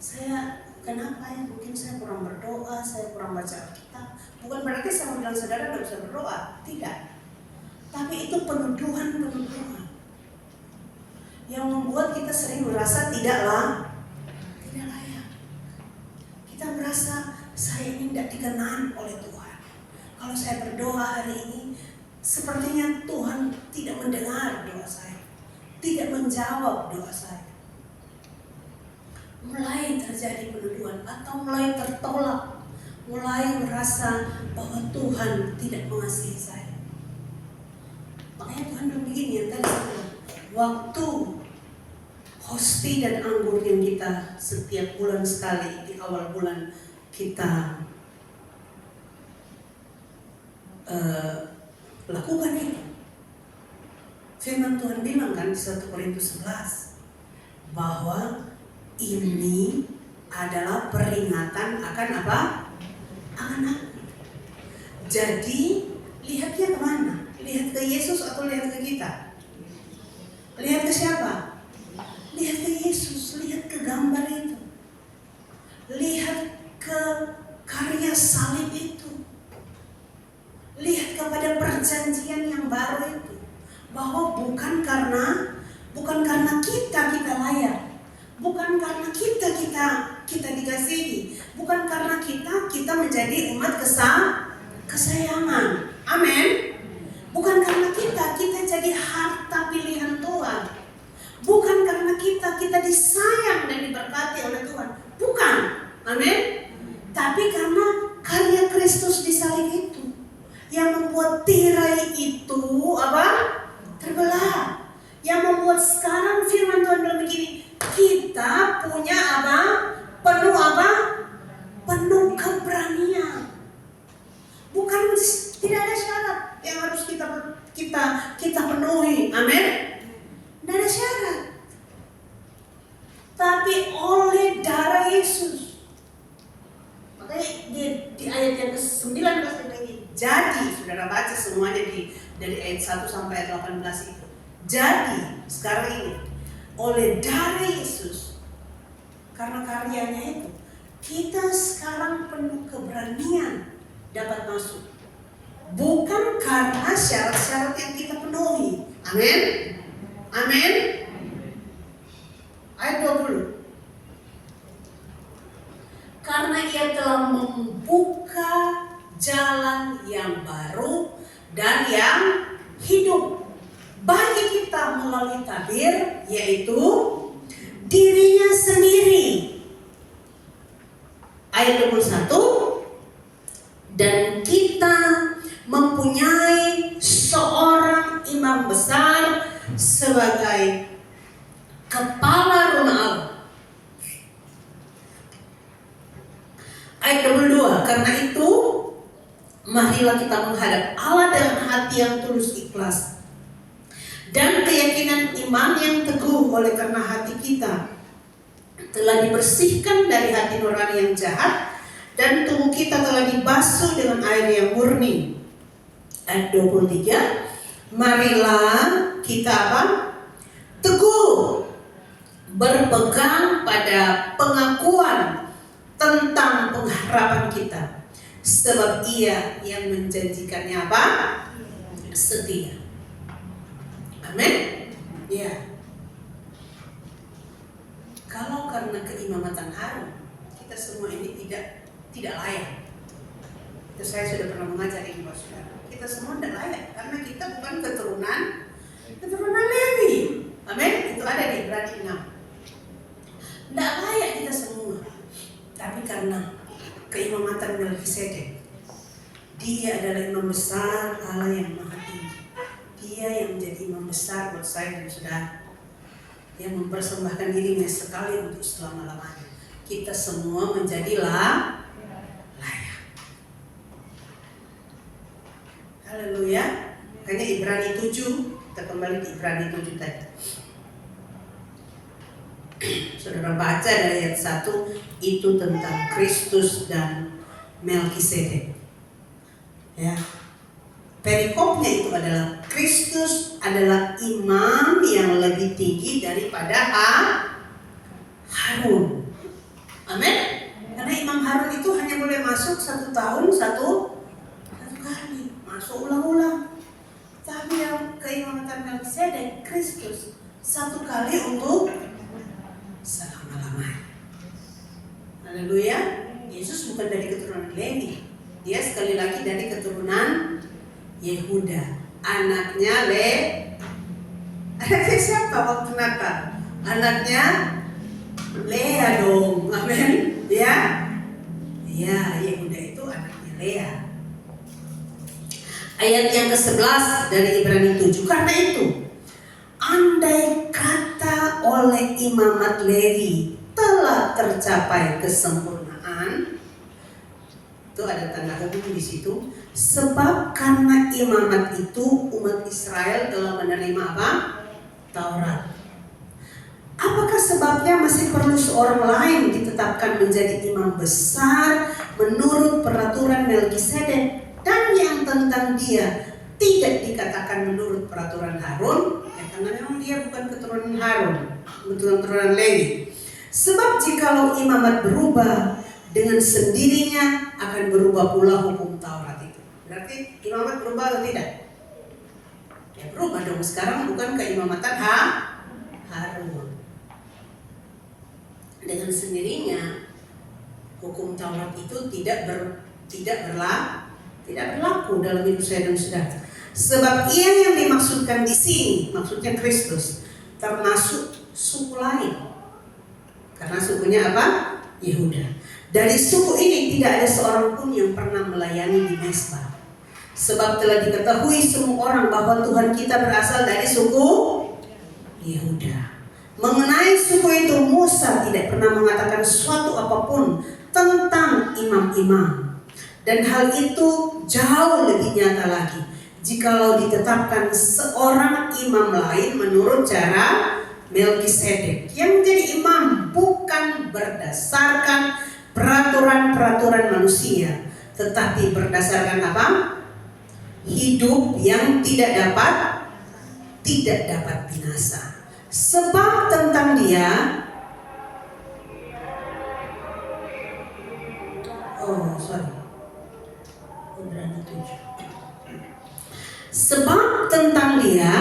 Saya kenapa ya? Mungkin saya kurang berdoa, saya kurang baca Alkitab. Bukan berarti saya bilang saudara tidak bisa berdoa, tidak. Tapi itu penuduhan yang membuat kita sering merasa tidak layak. Kita merasa saya ini tidak dikenan oleh Tuhan. Kalau saya berdoa hari ini, sepertinya Tuhan tidak mendengar doa saya, tidak menjawab doa saya. Mulai terjadi penuduhan atau mulai tertolak, mulai merasa bahwa Tuhan tidak mengasihi saya. Makanya Tuhan bilang begini yang tadi saya bilang, waktu hosti dan anggur yang kita setiap bulan sekali di awal bulan kita lakukan itu. Firman Tuhan bilang kan di 1 Korintus 11 bahwa ini adalah peringatan akan apa? Akan aku. Jadi lihatnya kemana? Lihat ke Yesus atau lihat ke kita? Lihat ke siapa? Lihat ke Yesus, lihat ke gambar itu. Lihat ke karya salib itu. Lihat kepada perjanjian yang baru itu. bahwa bukan karena kita layak, bukan karena kita dikasihi, bukan karena kita menjadi umat kesayangan. Amin. Bukan karena kita jadi harta pilihan Tuhan. Bukan karena kita disayang dan diberkati oleh Tuhan. Bukan. Amin. Tapi karena karya Kristus di salib itu yang membuat tirai itu terbelah. Yang membuat sekarang firman Tuhan bilang begini, kita punya penuh keberanian. Bukan, tidak ada syarat yang harus kita penuhi. Amin. Tidak ada syarat. Tapi oleh darah Yesus. Makanya di ayat yang ke-19 ini, jadi saudara baca semuanya dari ayat 1 sampai ayat 18 itu. Jadi sekarang ini oleh darah Yesus, karena karyanya itu, kita sekarang penuh keberanian dapat masuk. Bukan karena syarat-syarat yang kita penuhi. Amin. Amin. Ayat 20. Karena ia telah membuka jalan yang baru dan yang hidup bagi kita melalui tabir, yaitu dirinya sendiri. Ayat 21. Dan kita mempunyai seorang imam besar sebagai kepala rumah Allah. Ayat 22. Karena itu marilah kita menghadap Allah dengan hati yang tulus ikhlas dan keyakinan iman yang teguh, oleh karena hati kita telah dibersihkan dari hati nurani yang jahat dan tubuh kita telah dibasuh dengan air yang murni. Ayat 23. Marilah kita teguh berpegang pada pengakuan tentang pengharapan kita, sebab Ia yang menjanjikannya setia. Amin. Ya. Kalau karena keimamatan Harun, kita semua ini tidak layak. Itu saya sudah pernah mengajar ini, Bapak Saudara. Kita semua tidak layak karena kita bukan keturunan Lewi. Amin. Itu ada di Ibrani 6. Tidak layak kita semua. Tapi karena keimamatan Melkisedek, dia adalah imam besar Allah yang Maha Tinggi. Dia yang menjadi imam besar buat saya dan saudara, yang mempersembahkan dirinya sekali untuk selama-lamanya. Kita semua menjadilah layak. Haleluya. Makanya Ibrani 7, kita kembali di Ibrani 7 tadi. Saudara baca dari ayat 1, itu tentang Kristus dan Melkisedek. Ya. Perikopnya itu adalah Kristus adalah imam yang lebih tinggi daripada Harun. Amin. Karena imam Harun itu hanya boleh masuk 1 tahun satu kali, masuk ulang-ulang. Tapi yang keimamatan Melkisedek, Kristus 1 kali untuk selama-lamanya. Haleluya. Yesus bukan dari keturunan Lewi. Dia sekali lagi dari keturunan Yehuda. Anaknya Anaknya siapa waktu Natal? Anaknya Lea dong. Amin. Ya. Ya, Yehuda itu anaknya Lea. Ayat yang ke-11 dari Ibrani 7. Karena itu, andai kata oleh imamat Lewi telah tercapai kesempurnaan, itu ada tanda hukum di situ. Sebab karena imamat itu umat Israel telah menerima Taurat. Apakah sebabnya masih perlu seorang lain ditetapkan menjadi imam besar menurut peraturan Melkisedek, dan yang tentang dia tidak dikatakan menurut peraturan Harun? Ya, karena memang dia bukan keturunan Harun, keturunan Lewi. Sebab jikalau imamat berubah, dengan sendirinya akan berubah pula hukum Taurat itu. Berarti imamat berubah atau tidak? Ya berubah dong. Harun. Sekarang bukan keimamatan Harun. Dengan sendirinya hukum Taurat itu tidak berlaku dalam hidup saya dan saudara. Sebab ia yang dimaksudkan di sini, maksudnya Kristus, termasuk suku lain. Karena sukunya apa? Yehuda. Dari suku ini tidak ada seorang pun yang pernah melayani di Mesbah. Sebab telah diketahui semua orang bahwa Tuhan kita berasal dari suku Yehuda. Mengenai suku itu Musa tidak pernah mengatakan suatu apapun tentang imam-imam. Dan hal itu jauh lebih nyata lagi jikalau ditetapkan seorang imam lain menurut cara Melkisedek yang menjadi imam bukan berdasarkan peraturan-peraturan manusia, tetapi berdasarkan apa? Hidup yang tidak dapat binasa. Sebab tentang dia, sebab tentang dia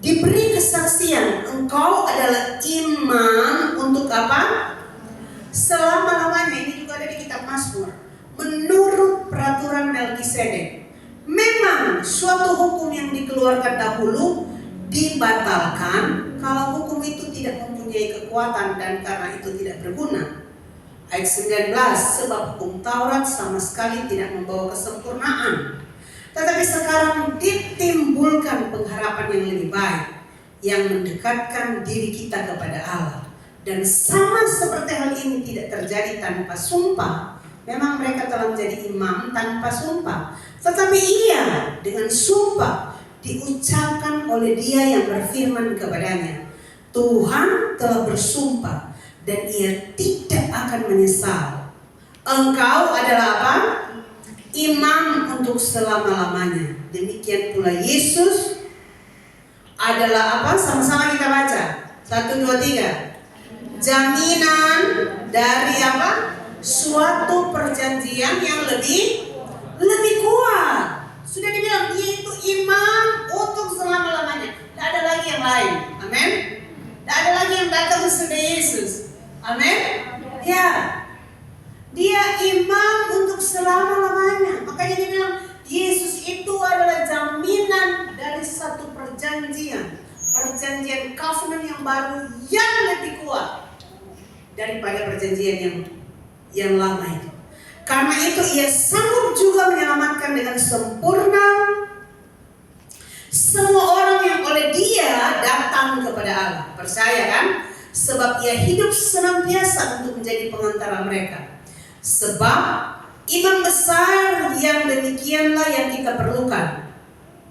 diberi kesaksian, engkau adalah imam untuk apa? Selama-lamanya. Ini juga ada di kitab Mazmur. Menurut peraturan Melkisedek, memang suatu hukum yang dikeluarkan dahulu dibatalkan kalau hukum itu tidak mempunyai kekuatan dan karena itu tidak berguna. Ayat 19, sebab hukum Taurat sama sekali tidak membawa kesempurnaan, tetapi sekarang ditimbulkan pengharapan yang lebih baik, yang mendekatkan diri kita kepada Allah. Dan sama seperti hal ini tidak terjadi tanpa sumpah. Memang mereka telah menjadi imam tanpa sumpah, tetapi ia dengan sumpah diucapkan oleh dia yang berfirman kepadanya, Tuhan telah bersumpah dan ia tidak akan menyesal. Engkau adalah apa? Imam untuk selama-lamanya. Demikian pula Yesus adalah apa? Sama-sama kita baca. 1, 2, 3. Jaminan dari apa? Suatu perjanjian yang lebih kuat. Sudah dibilang dia itu imam untuk selama-lamanya. Tidak ada lagi yang lain. Amin. Tidak ada lagi yang datang sesudah Yesus. Amin. Ya. Dia imam untuk selama-lamanya. Makanya dia bilang Yesus itu adalah jaminan dari satu perjanjian. Perjanjian covenant yang baru yang lebih kuat daripada perjanjian yang lama itu. Karena itu ia sanggup juga menyelamatkan dengan sempurna semua orang yang oleh dia datang kepada Allah. Percaya kan? Sebab ia hidup senantiasa untuk menjadi pengantara mereka. Sebab imam besar yang demikianlah yang kita perlukan.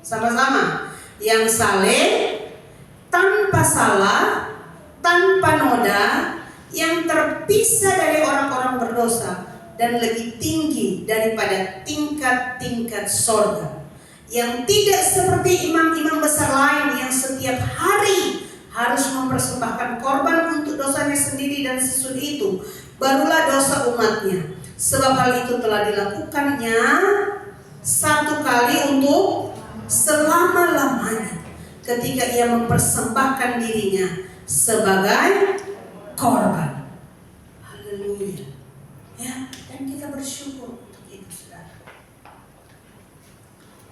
Sama-sama. Yang saleh, tanpa salah, tanpa noda, yang terpisah dari orang-orang berdosa dan lebih tinggi daripada tingkat-tingkat sorga, yang tidak seperti imam-imam besar lain yang setiap hari harus mempersembahkan korban untuk dosanya sendiri dan sesudah itu barulah dosa umatnya. Sebab hal itu telah dilakukannya satu kali untuk selama-lamanya ketika ia mempersembahkan dirinya sebagai korban. Haleluya. Ya, dan kita bersyukur untuk itu, saudara.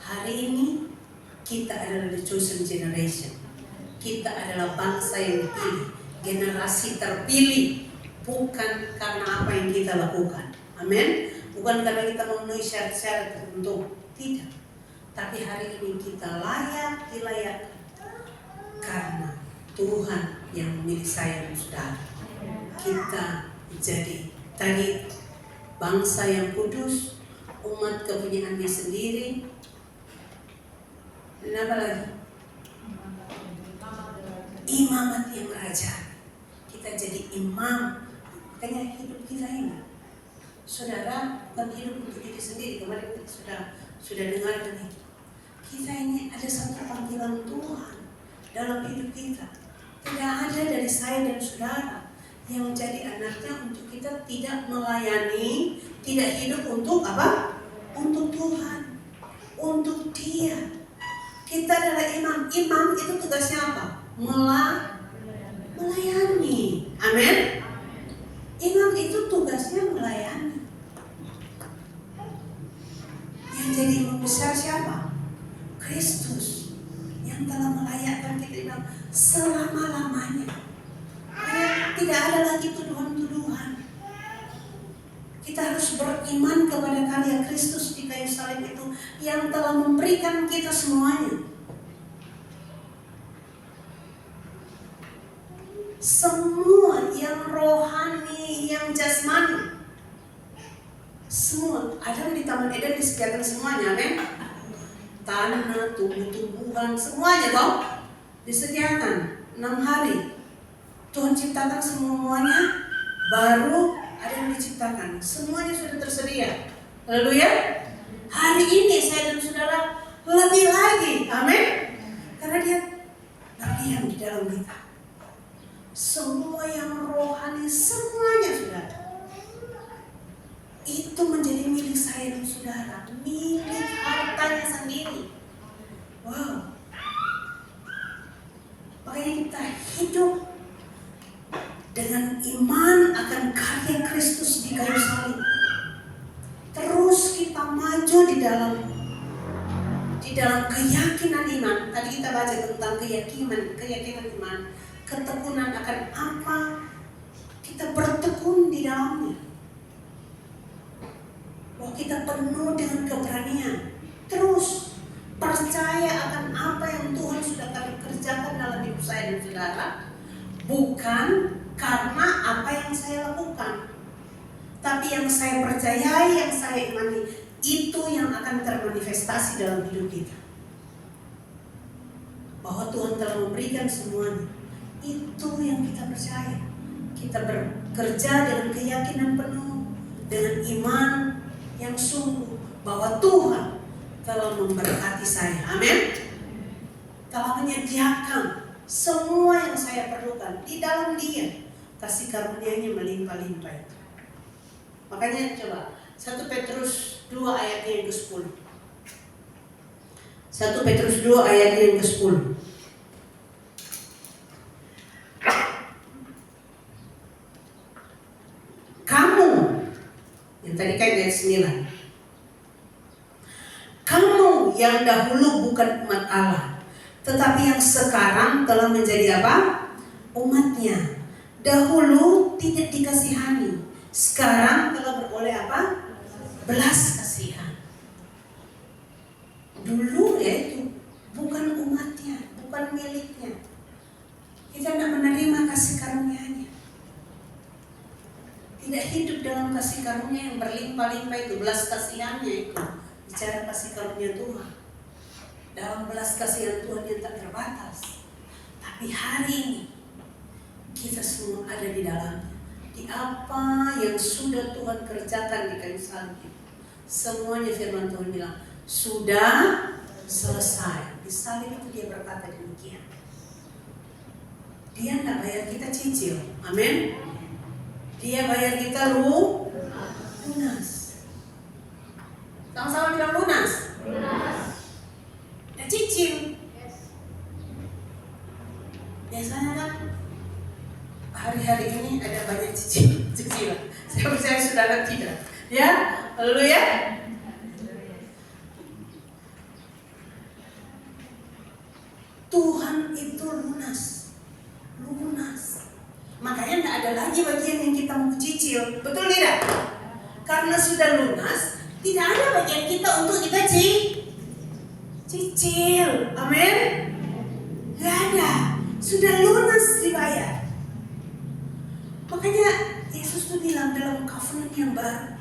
Hari ini kita adalah the chosen generation. Kita adalah bangsa yang dipilih, generasi terpilih, bukan karena apa yang kita lakukan. Amin. Bukan karena kita memenuhi syarat-syarat tertentu, tidak. Tapi hari ini kita layak dilayakkan karena Tuhan yang memilih saya dan saudara. Kita jadi tadi bangsa yang kudus, umat kepunyaannya sendiri. Dan apa lagi? Imamat yang raja. Kita jadi imam. Makanya hidup kita ini, saudara, bukan hidup untuk diri sendiri. Kemarin kita sudah dengar ini. Kita ini ada satu panggilan Tuhan dalam hidup kita. Tidak ada dari saya dan saudara yang menjadi anaknya untuk kita tidak melayani, tidak hidup untuk apa? untuk Tuhan, untuk Dia. Kita adalah imam. Imam itu tugasnya apa? Melayani. Amin. Imam itu tugasnya melayani. Yang jadi imam besar siapa? Kristus, yang telah melayakkan kita imam selama-lamanya. Tidak ada lagi tuduhan-tuduhan. Kita harus beriman kepada karya Kristus di kayu salib itu yang telah memberikan kita semuanya. Semua yang rohani, yang jasmani, semua. Adam di Taman Eden disediakan semuanya, amin. Tanah, tumbuh-tumbuhan, semuanya toh disediakan 6 hari. Tuhan ciptakan semuanya, baru ada yang diciptakan. Semuanya sudah tersedia. Haleluya. Hari ini saya dan saudara lebih lagi, amin. Karena Dia berdiam di dalam kita. Semua yang rohani, semuanya saudara, itu menjadi milik saya dan saudara, milik hartanya sendiri. Wow. Makanya kita hidup dengan iman akan karya Kristus di kayu salib. Terus kita maju di dalam keyakinan iman. Tadi kita baca tentang keyakinan iman, ketekunan akan apa kita bertekun di dalamnya. Bahwa kita penuh dengan keberanian, terus percaya akan apa yang Tuhan sudah kerjakan dalam hidup saya dan saudara, bukan karena apa yang saya lakukan, tapi yang saya percayai, yang saya imani, itu yang akan termanifestasi dalam hidup kita. Bahwa Tuhan telah memberikan semuanya, itu yang kita percaya. Kita bekerja dengan keyakinan penuh, dengan iman yang sungguh bahwa Tuhan telah memberkati saya, amin. Telah menyediakan semua yang saya perlukan di dalam Dia. Kasih karunia-Nya melimpah-limpah itu. Makanya coba 1 Petrus 2 ayatnya yang ke-10. 1 Petrus 2 ayatnya yang ke-10. Kamu, yang tadi kan ayat 9. Kamu yang dahulu bukan umat Allah, tetapi yang sekarang telah menjadi apa? Umatnya. Dahulu tidak dikasihani, sekarang telah beroleh apa? Belas kasihan. Dulu ya itu bukan umatnya, bukan miliknya. Kita tidak menerima kasih karunia-Nya. Tidak hidup dalam kasih karunia yang berlimpah-limpah itu, belas kasihannya itu. Bicara kasih karunia Tuhan, dalam belas kasihan Tuhan yang tak terbatas. Tapi hari ini kita semua ada di dalamnya. Di apa yang sudah Tuhan kerjakan di kayu salib, semuanya firman Tuhan bilang sudah selesai. Di salib itu Dia berkata demikian. Dia tidak bayar kita cicil, amin. Dia bayar kita lunas. Sama-sama bilang lunas. Dan cicil. Biasanya kan hari-hari ini ada banyak cicilan. Saya percaya saudara tidak. Ya, haleluya. Tuhan itu lunas. Makanya tidak ada lagi bagian yang kita mau cicil. Betul tidak? Karena sudah lunas, tidak ada bagian kita untuk kita cicil. Amin. Tidak ada. Sudah lunas dibayar. Makanya Yesus itu bilang dalam covenant yang baru,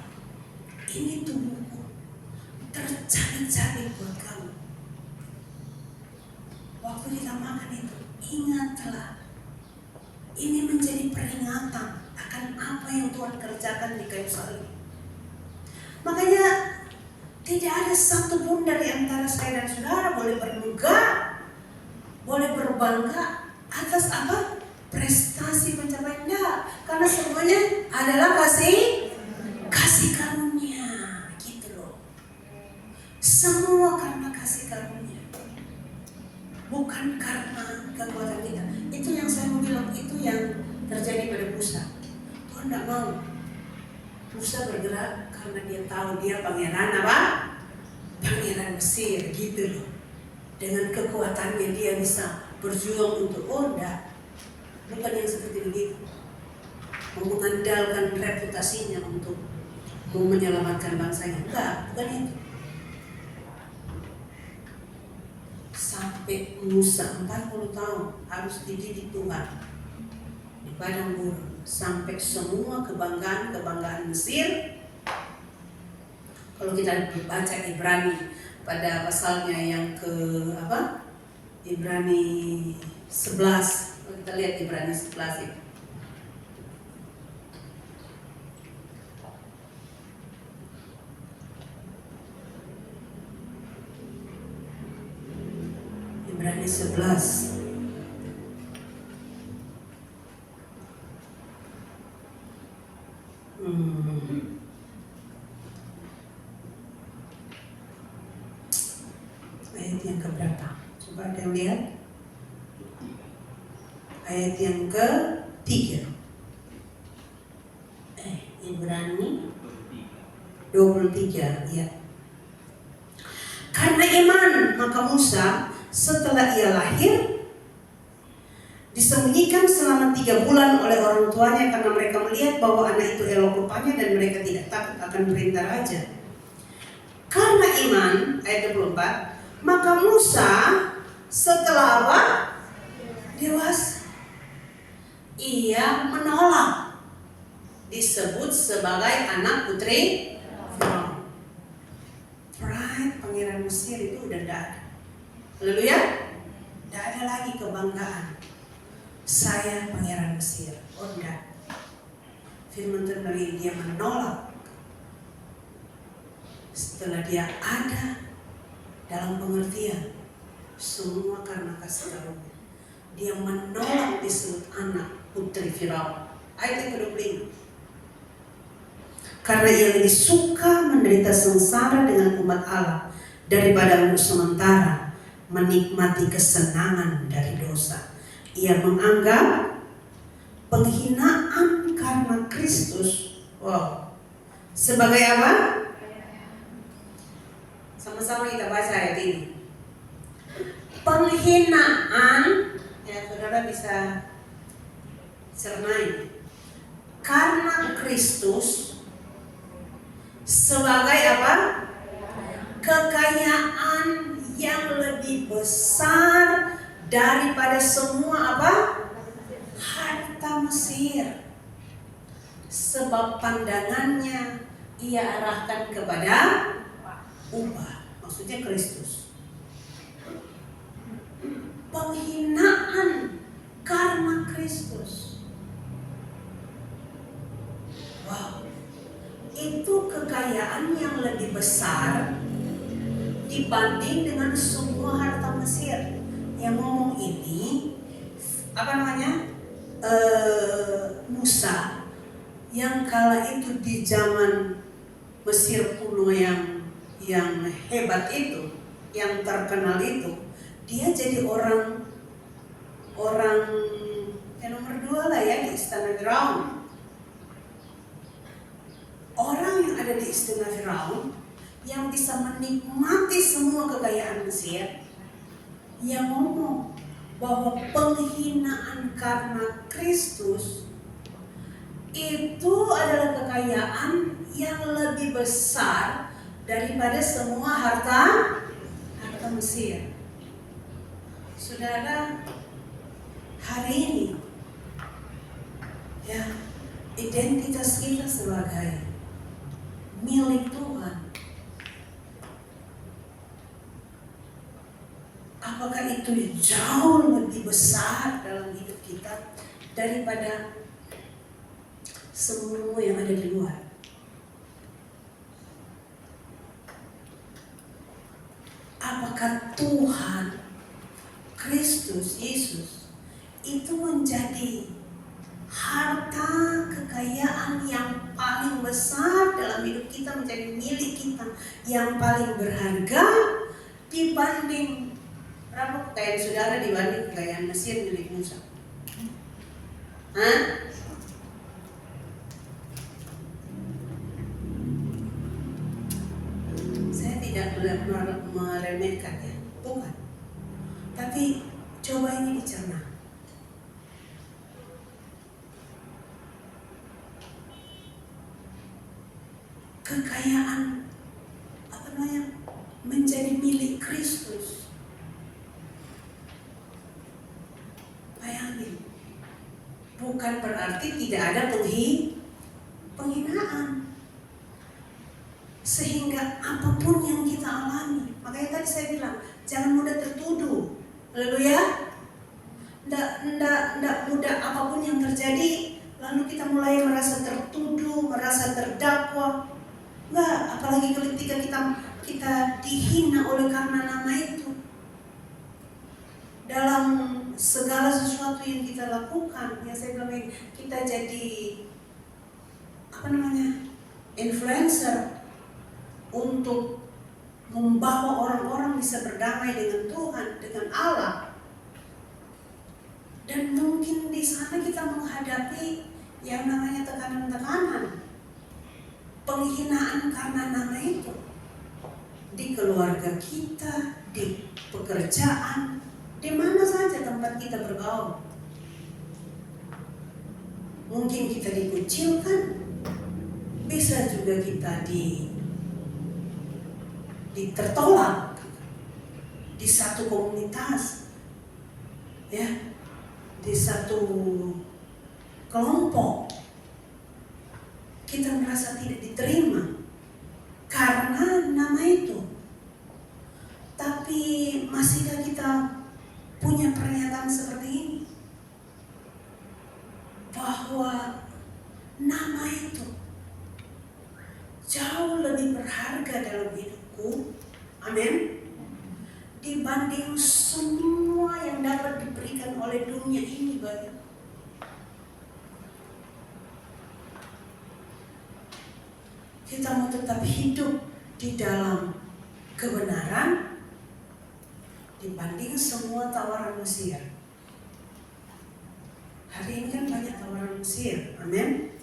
ini tubuhku tercabik-cabik buat kamu. Waktu kita makan itu, ingatlah, ini menjadi peringatan akan apa yang Tuhan kerjakan di kayu salib. Makanya tidak ada satupun dari antara saya dan saudara boleh bermegah, boleh berbangga atas apa? Prestasi pencapaian. Enggak, karena semuanya adalah kasih karunia gitu loh. Semua karena kasih karunia, bukan karena kekuatan kita. Itu yang saya mau bilang, itu yang terjadi pada Musa. Tuhan tidak mau Musa bergerak karena dia tahu dia pangeran apa? Pangeran Mesir gitu loh. Dengan kekuatannya dia bisa berjuang untuk enggak. Bukan yang seperti begitu. Mengandalkan reputasinya untuk menyelamatkan bangsanya. Enggak, bukan itu. Sampai Musa 40 tahun harus dididik Tuhan di padang gurun. Sampai semua kebanggaan Mesir. Kalau kita baca Ibrani pada pasalnya yang ke Ibrani 11. Kalau kita lihat Ibrani 11 itu. Ibrani 11. Ayat yang keberapa? Coba ada yang lihat. Ayat yang ke-3. Ibrani 23, ya. Karena iman, maka Musa setelah ia lahir disembunyikan selama 3 bulan oleh orang tuanya karena mereka melihat bahwa anak itu elok rupanya dan mereka tidak takut akan perintah raja. Karena iman, ayat 24, maka Musa setelah apa? Dewasa, ia menolak disebut sebagai anak putri Firaun. Pride pangeran Mesir itu udah tidak ada. Haleluya. Tidak ada lagi kebanggaan saya pangeran Mesir. Oh enggak. Firman Tuhan hari dia menolak. Setelah dia ada dalam pengertian semua karena kasih karunia, dia menolak disebut anak putri Firaun. Ayat yang ke-25. Karena ia lebih suka menderita sengsara dengan umat Allah daripada untuk sementara menikmati kesenangan dari dosa. Ia menganggap penghinaan karena Kristus sebagai apa? Sama-sama kita baca ayat ini. Penghinaan, ya saudara bisa cernai, karena Kristus sebagai apa? Kekayaan yang lebih besar daripada semua apa? Harta Mesir. Sebab pandangannya ia arahkan kepada upah, maksudnya Kristus. Penghinaan karena Kristus. Wow. Itu kekayaan yang lebih besar dibanding dengan semua harta Mesir. Yang ngomong ini Musa yang kala itu di zaman Mesir kuno yang hebat itu, yang terkenal itu, dia jadi orang yang nomor 2 lah ya di istana Firaun. Orang yang ada di istana Firaun yang bisa menikmati semua kekayaan Mesir, yang ngomong bahwa penghinaan karena Kristus itu adalah kekayaan yang lebih besar daripada semua harta Mesir. Saudara, hari ini ya, identitas kita sebagai milik Tuhan, apakah itu jauh lebih besar dalam hidup kita daripada semua yang ada di luar? Apakah Tuhan Kristus Yesus itu menjadi harta kekayaan yang paling besar dalam hidup kita, menjadi milik kita? kita yang paling berharga dibanding berapa kekayaan saudara dibanding kekayaan Mesir milik Musa? Hah? Saya tidak meremehkan ya, bukan. Tapi coba ini dicerna. Kekayaan menjadi milik Kristus. Bayangin, bukan berarti tidak ada penghinaan. Sehingga apapun yang kita alami, makanya tadi saya bilang jangan mudah tertuduh. Haleluya. Nggak mudah apapun yang terjadi lalu kita mulai merasa tertuduh, merasa terdakwa. Enggak, apalagi ketika kita dihina oleh karena nama itu. Dalam segala sesuatu yang kita lakukan, ya saya bilang kita jadi influencer untuk membawa orang-orang bisa berdamai dengan Tuhan, dengan Allah. Dan mungkin di sana kita menghadapi yang namanya tekanan-tekanan, penghinaan karena nama itu di keluarga kita, di pekerjaan, di mana saja tempat kita bergaul. Mungkin kita dikucilkan, bisa juga kita tertolak di satu komunitas, ya, di satu kelompok. Kita merasa tidak diterima karena nama itu. Tapi masihkah kita punya pernyataan seperti ini? Bahwa nama itu jauh lebih berharga dalam hidupku. Amin. Dibanding semua yang dapat diberikan oleh dunia ini banyak. Kita mau tetap hidup di dalam kebenaran dibanding semua tawaran Mesir. Hari ini kan banyak tawaran Mesir, amin.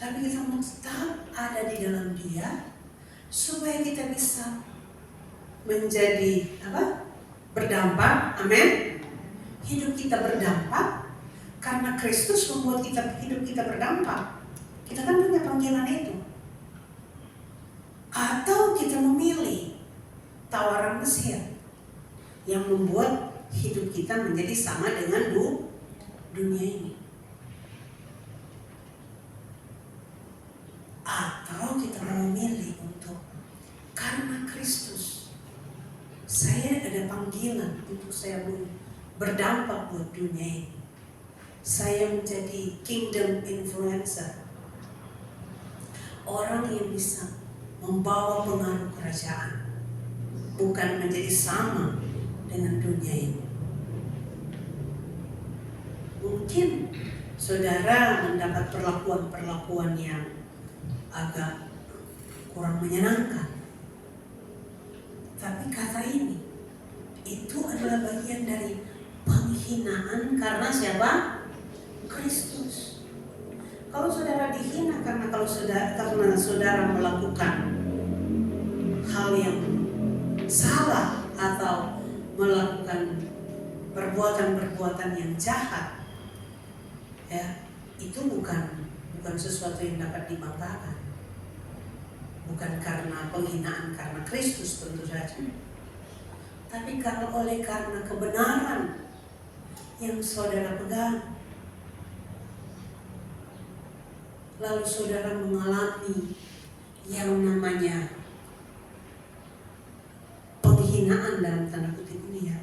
Tapi kita mau tetap ada di dalam Dia supaya kita bisa menjadi berdampak, amin. Hidup kita berdampak karena Kristus membuat hidup kita berdampak. Kita kan punya panggilan itu. Atau kita memilih tawaran Mesir yang membuat hidup kita menjadi sama dengan dunia ini. Atau kita memilih untuk karena Kristus saya ada panggilan untuk saya berdampak buat dunia ini. Saya menjadi kingdom influencer. Orang yang bisa membawa pengaruh kerajaan, bukan menjadi sama dengan dunia ini. Mungkin saudara mendapat perlakuan yang agak kurang menyenangkan. Tapi kata ini, itu adalah bagian dari penghinaan karena siapa? Kristus. Kalau saudara dihina karena saudara melakukan hal yang salah atau melakukan perbuatan-perbuatan yang jahat, ya, itu bukan sesuatu yang dapat dibanggakan. Bukan karena penghinaan karena Kristus tentu saja, tapi karena kebenaran yang saudara pegang. Lalu saudara mengalami yang namanya penghinaan dalam tanda kutip ini, ya,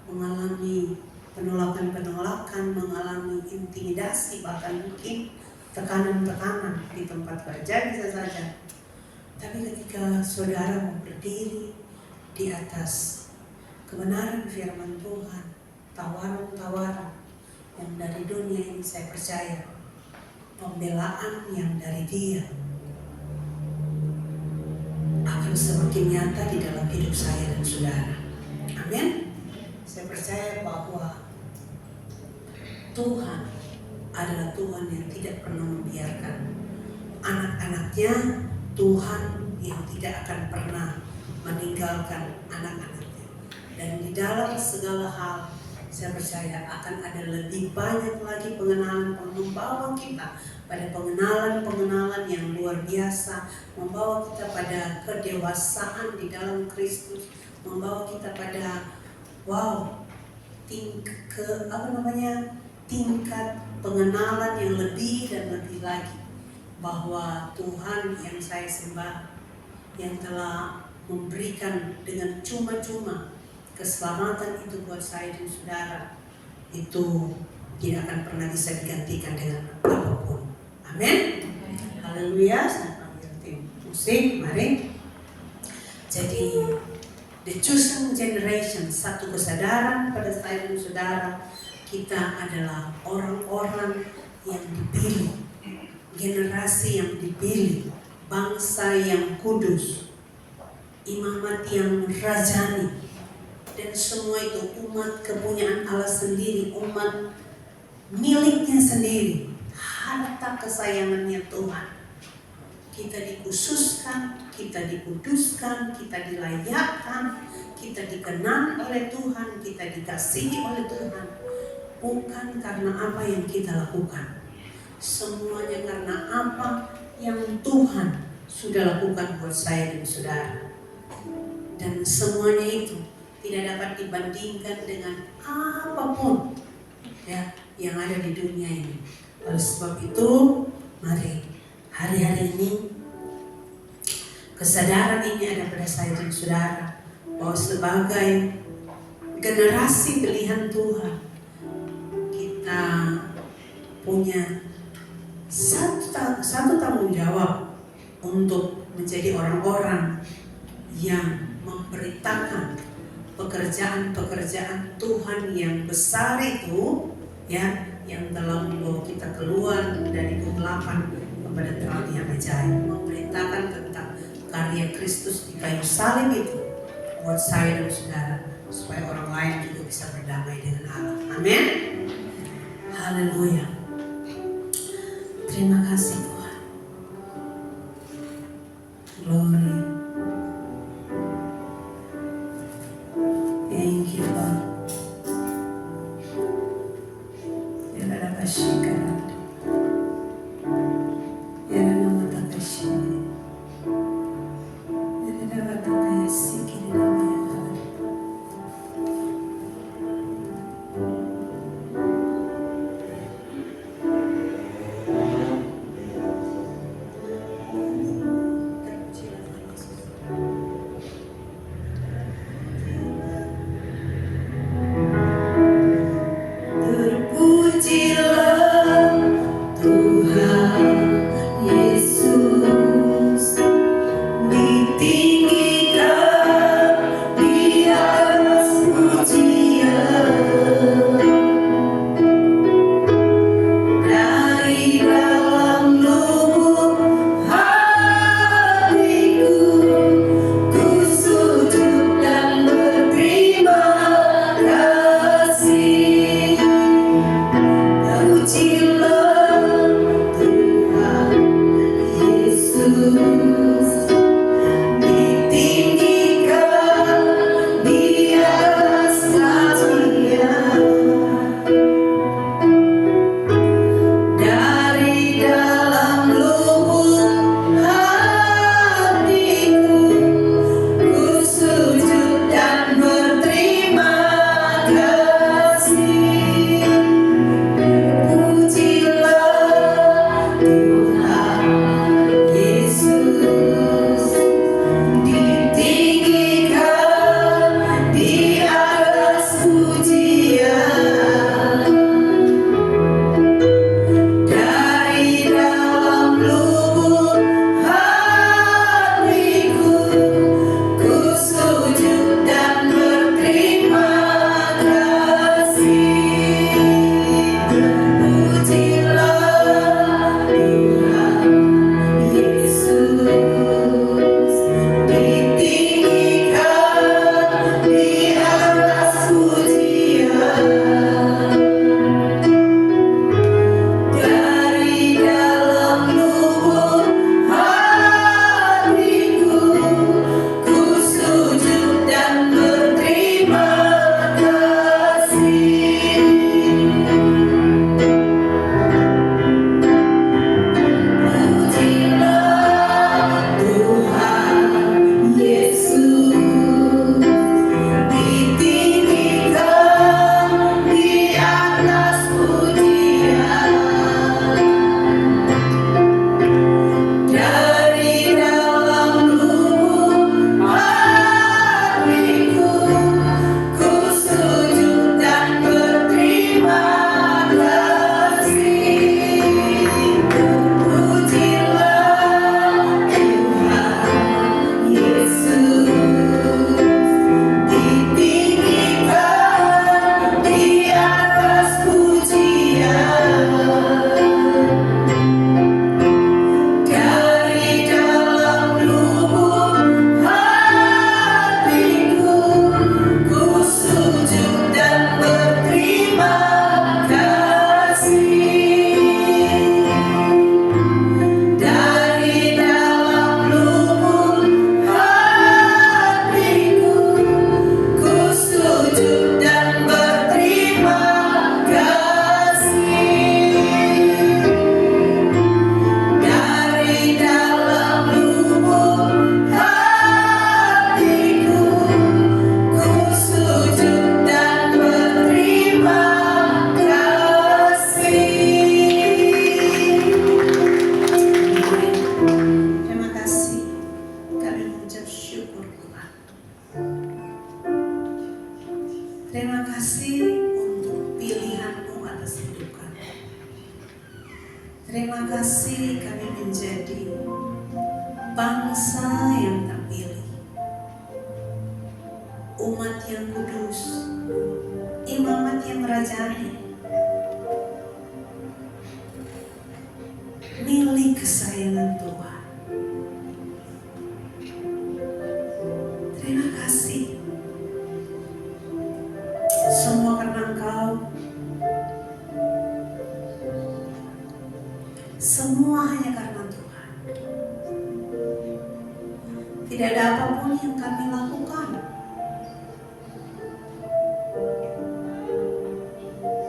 mengalami penolakan, mengalami intimidasi, bahkan mungkin tekanan-tekanan di tempat kerja bisa saja. Tapi ketika saudara mau berdiri di atas kebenaran firman Tuhan, tawaran-tawaran yang dari dunia ini, saya percaya pembelaan yang dari Dia akan semakin nyata di dalam hidup saya dan saudara. Amin. Saya percaya bahwa Tuhan adalah Tuhan yang tidak pernah membiarkan anak-anaknya. Tuhan yang tidak akan pernah meninggalkan anak-anaknya. Dan di dalam segala hal, saya percaya akan ada lebih banyak lagi pengenalan, membawa kita pada pengenalan yang luar biasa, membawa kita pada kedewasaan di dalam Kristus, membawa kita pada tingkat pengenalan yang lebih dan lebih lagi, bahwa Tuhan yang saya sembah, yang telah memberikan dengan cuma-cuma keselamatan itu buat saya dan saudara, itu tidak akan pernah bisa digantikan dengan apapun. Amin. Haleluya. Saya panggil tim musik, mari. Jadi the chosen generation, satu kesadaran pada saya dan saudara, kita adalah orang-orang yang dipilih, generasi yang dipilih, bangsa yang kudus, imamat yang rajani, dan semua itu umat kepunyaan Allah sendiri, umat miliknya sendiri, harta kesayangannya Tuhan. Kita dikhususkan, kita dikuduskan, kita dilayakkan, kita dikenal oleh Tuhan, kita dikasihi oleh Tuhan. Bukan karena apa yang kita lakukan, semuanya karena apa yang Tuhan sudah lakukan buat saya dan saudara. Dan semuanya itu tidak dapat dibandingkan dengan apapun ya yang ada di dunia ini. Oleh sebab itu, mari hari-hari ini kesadaran ini ada pada saya dan saudara, bahwa sebagai generasi pilihan Tuhan, kita punya satu tanggung jawab untuk menjadi orang-orang yang memberitakan pekerjaan-pekerjaan Tuhan yang besar itu, ya, yang telah membawa kita keluar dari kegelapan kepada terang yang ajaib, memberitakan tentang karya Kristus di kayu salib itu buat saya dan saudara, supaya orang lain juga bisa berdamai dengan Allah. Amin. Haleluya. Terima kasih Tuhan. Glory. Thank you, Lord. kasih kami menjadi bangsa yang terpilih, umat yang kudus, imamat yang rajani, milik kesayangan Tuhan. Terima kasih. Semua karena Engkau. Semua hanya karena Tuhan. Tidak ada apapun yang kami lakukan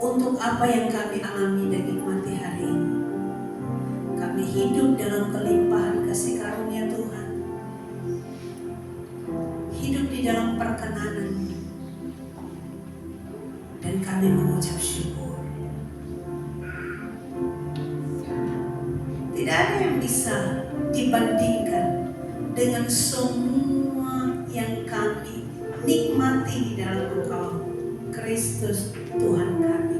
untuk apa yang kami alami dan nikmati hari ini. Kami hidup dalam kelimpahan kasih karunia Tuhan. Hidup di dalam perkenanan. Dan kami mengucap syukur. Tidak ada yang bisa dibandingkan dengan semua yang kami nikmati di dalam Engkau, Kristus Tuhan kami.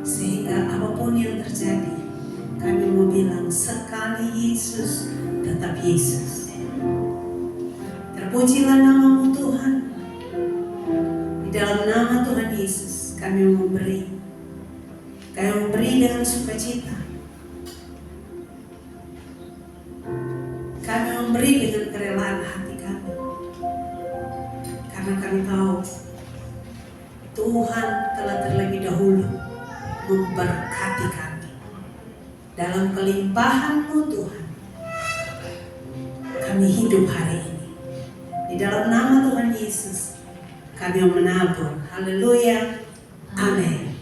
Sehingga apapun yang terjadi, kami mau bilang sekali Yesus, tetap Yesus. Terpujilah nama-Mu Tuhan. Di dalam nama Tuhan Yesus kami memberi. Kami memberi dengan sukacita. Kami memberi dengan kerelaan hati kami. Karena kami tahu Tuhan telah terlebih dahulu memberkati kami. Dalam kelimpahan-Mu Tuhan, kami hidup hari ini. Di dalam nama Tuhan Yesus, kami menabur. Haleluya. Amin.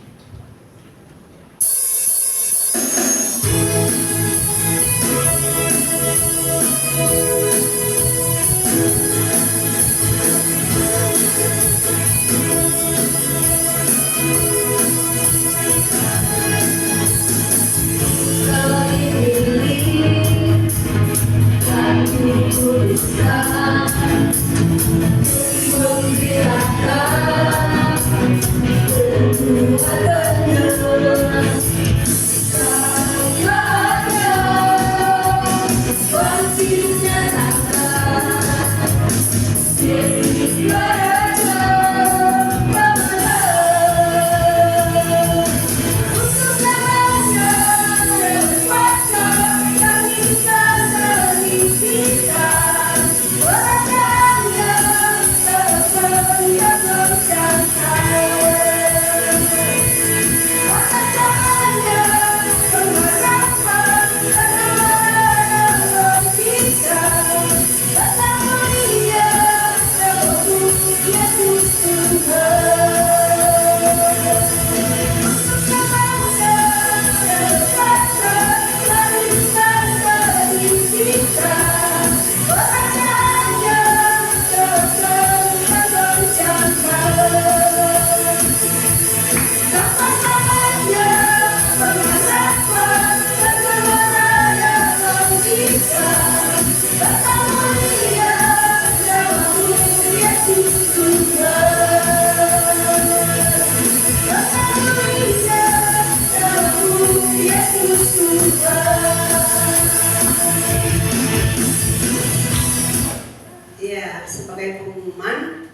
Ya, sebagai pengumuman,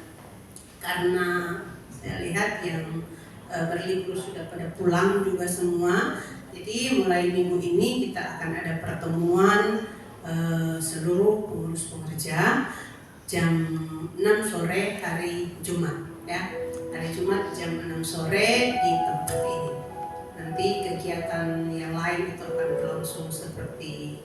karena saya lihat yang berlibur sudah pada pulang juga semua. Jadi mulai minggu ini kita akan ada pertemuan seluruh pengurus pengerja jam 6 sore hari Jumat, ya. Hari Jumat jam 6 sore di tempat ini. Nanti kegiatan yang lain itu akan berlangsung seperti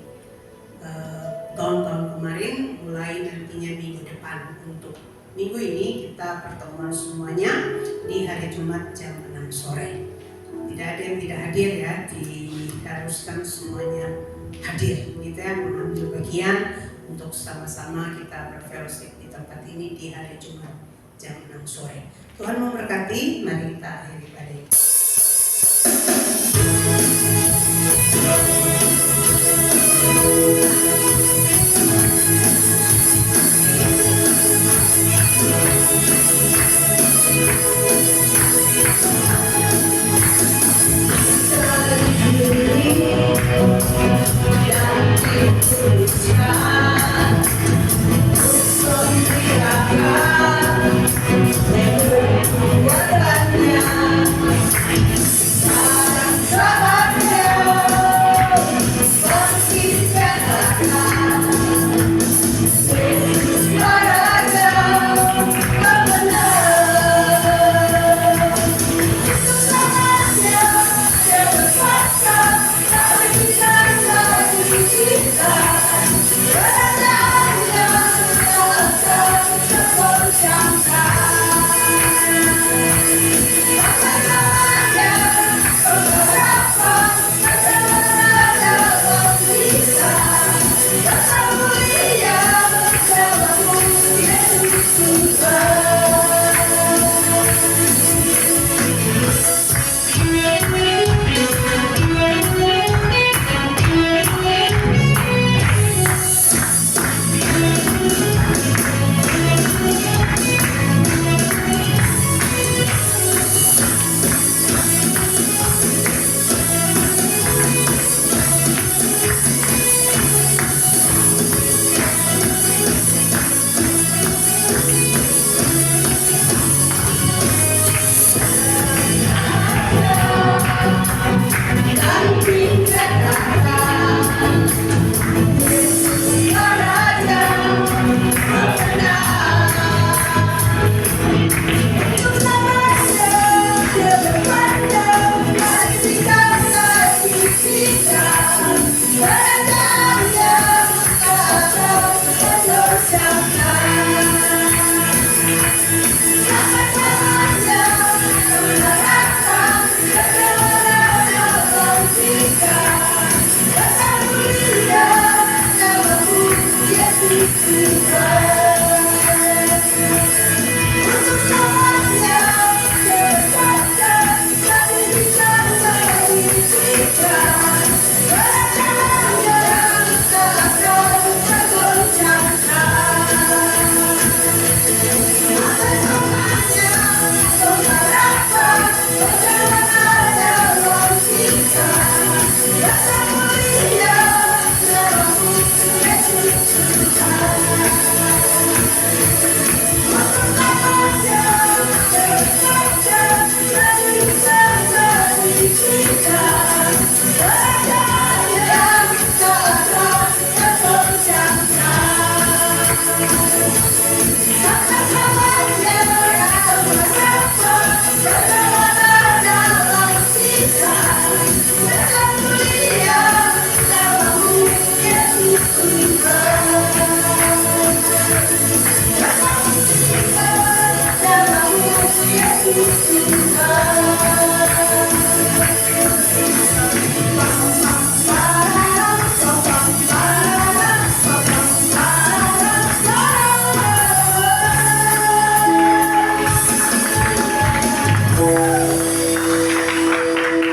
tahun-tahun kemarin, mulai nantinya minggu depan. Untuk minggu ini kita pertemuan semuanya di hari Jumat jam 6 sore. Tidak ada yang tidak hadir, ya, diharuskan semuanya hadir, gitu ya, mengambil bagian untuk sama-sama kita berfellowship di tempat ini di hari Jumat jam 6 sore. Tuhan memberkati, mari kita akhiri pada ini. Terima kasih.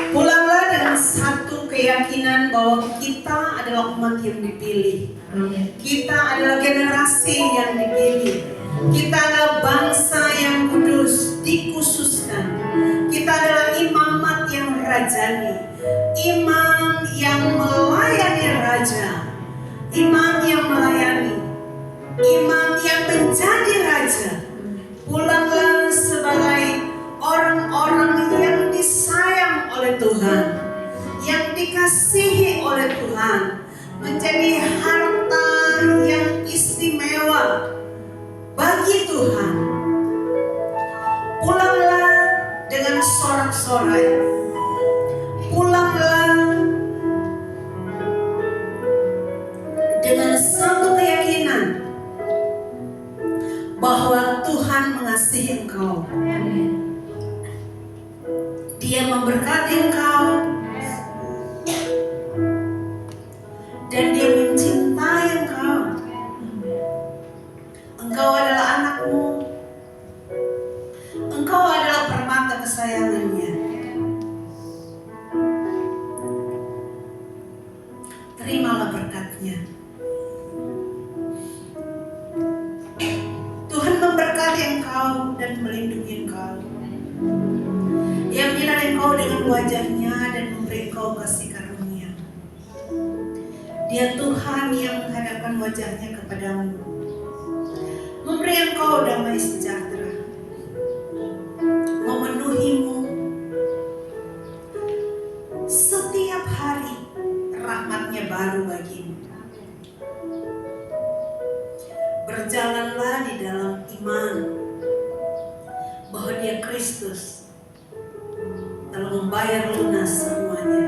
Pulanglah dengan satu keyakinan bahwa kita adalah umat yang dipilih. Kita adalah generasi yang dipilih. Kita adalah bangsa yang kudus, dikhususkan. Kita adalah imamat yang rajani, imam yang melayani raja, imam yang melayani, imam yang menjadi raja. Pulanglah sebagai orang-orang yang disayang oleh Tuhan, yang dikasihi oleh Tuhan, menjadi harta yang istimewa bagi Tuhan. Pulanglah dengan sorak-sorai. Pulanglah dengan satu keyakinan bahwa Tuhan mengasihi engkau. Dia memberkati engkau dan Dia mencintai engkau. Engkau adalah anakmu. Engkau adalah permata kesayangannya. Terimalah berkatnya. Tuhan memberkati engkau dan melindungi engkau. Dia menyinari engkau dengan wajahnya dan memberi engkau kasih karunia. Dia Tuhan yang menghadapkan wajahnya kepadamu, memberi engkau damai sejahtera, memenuhimu setiap hari. Rahmatnya baru bagimu. Berjalanlah di dalam iman bahwa Dia Kristus telah membayar lunas semuanya.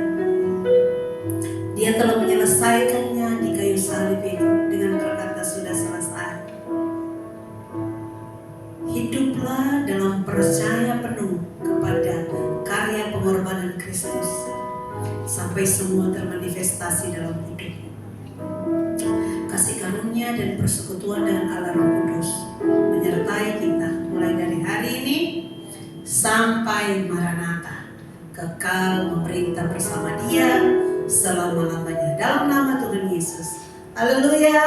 Dia telah menyelesaikannya di kayu salib itu dengan berkata sudah selesai. Hiduplah dalam percaya penuh kepada karya pengorbanan Kristus sampai semua termanifestasi dalam hidupmu. Kasih karunia dan persekutuan dengan Allah Roh Kudus menyertai kita mulai dari hari ini sampai Maranatha, kekal memerintah bersama Dia selama-lamanya. Dalam nama Tuhan Yesus. Haleluya.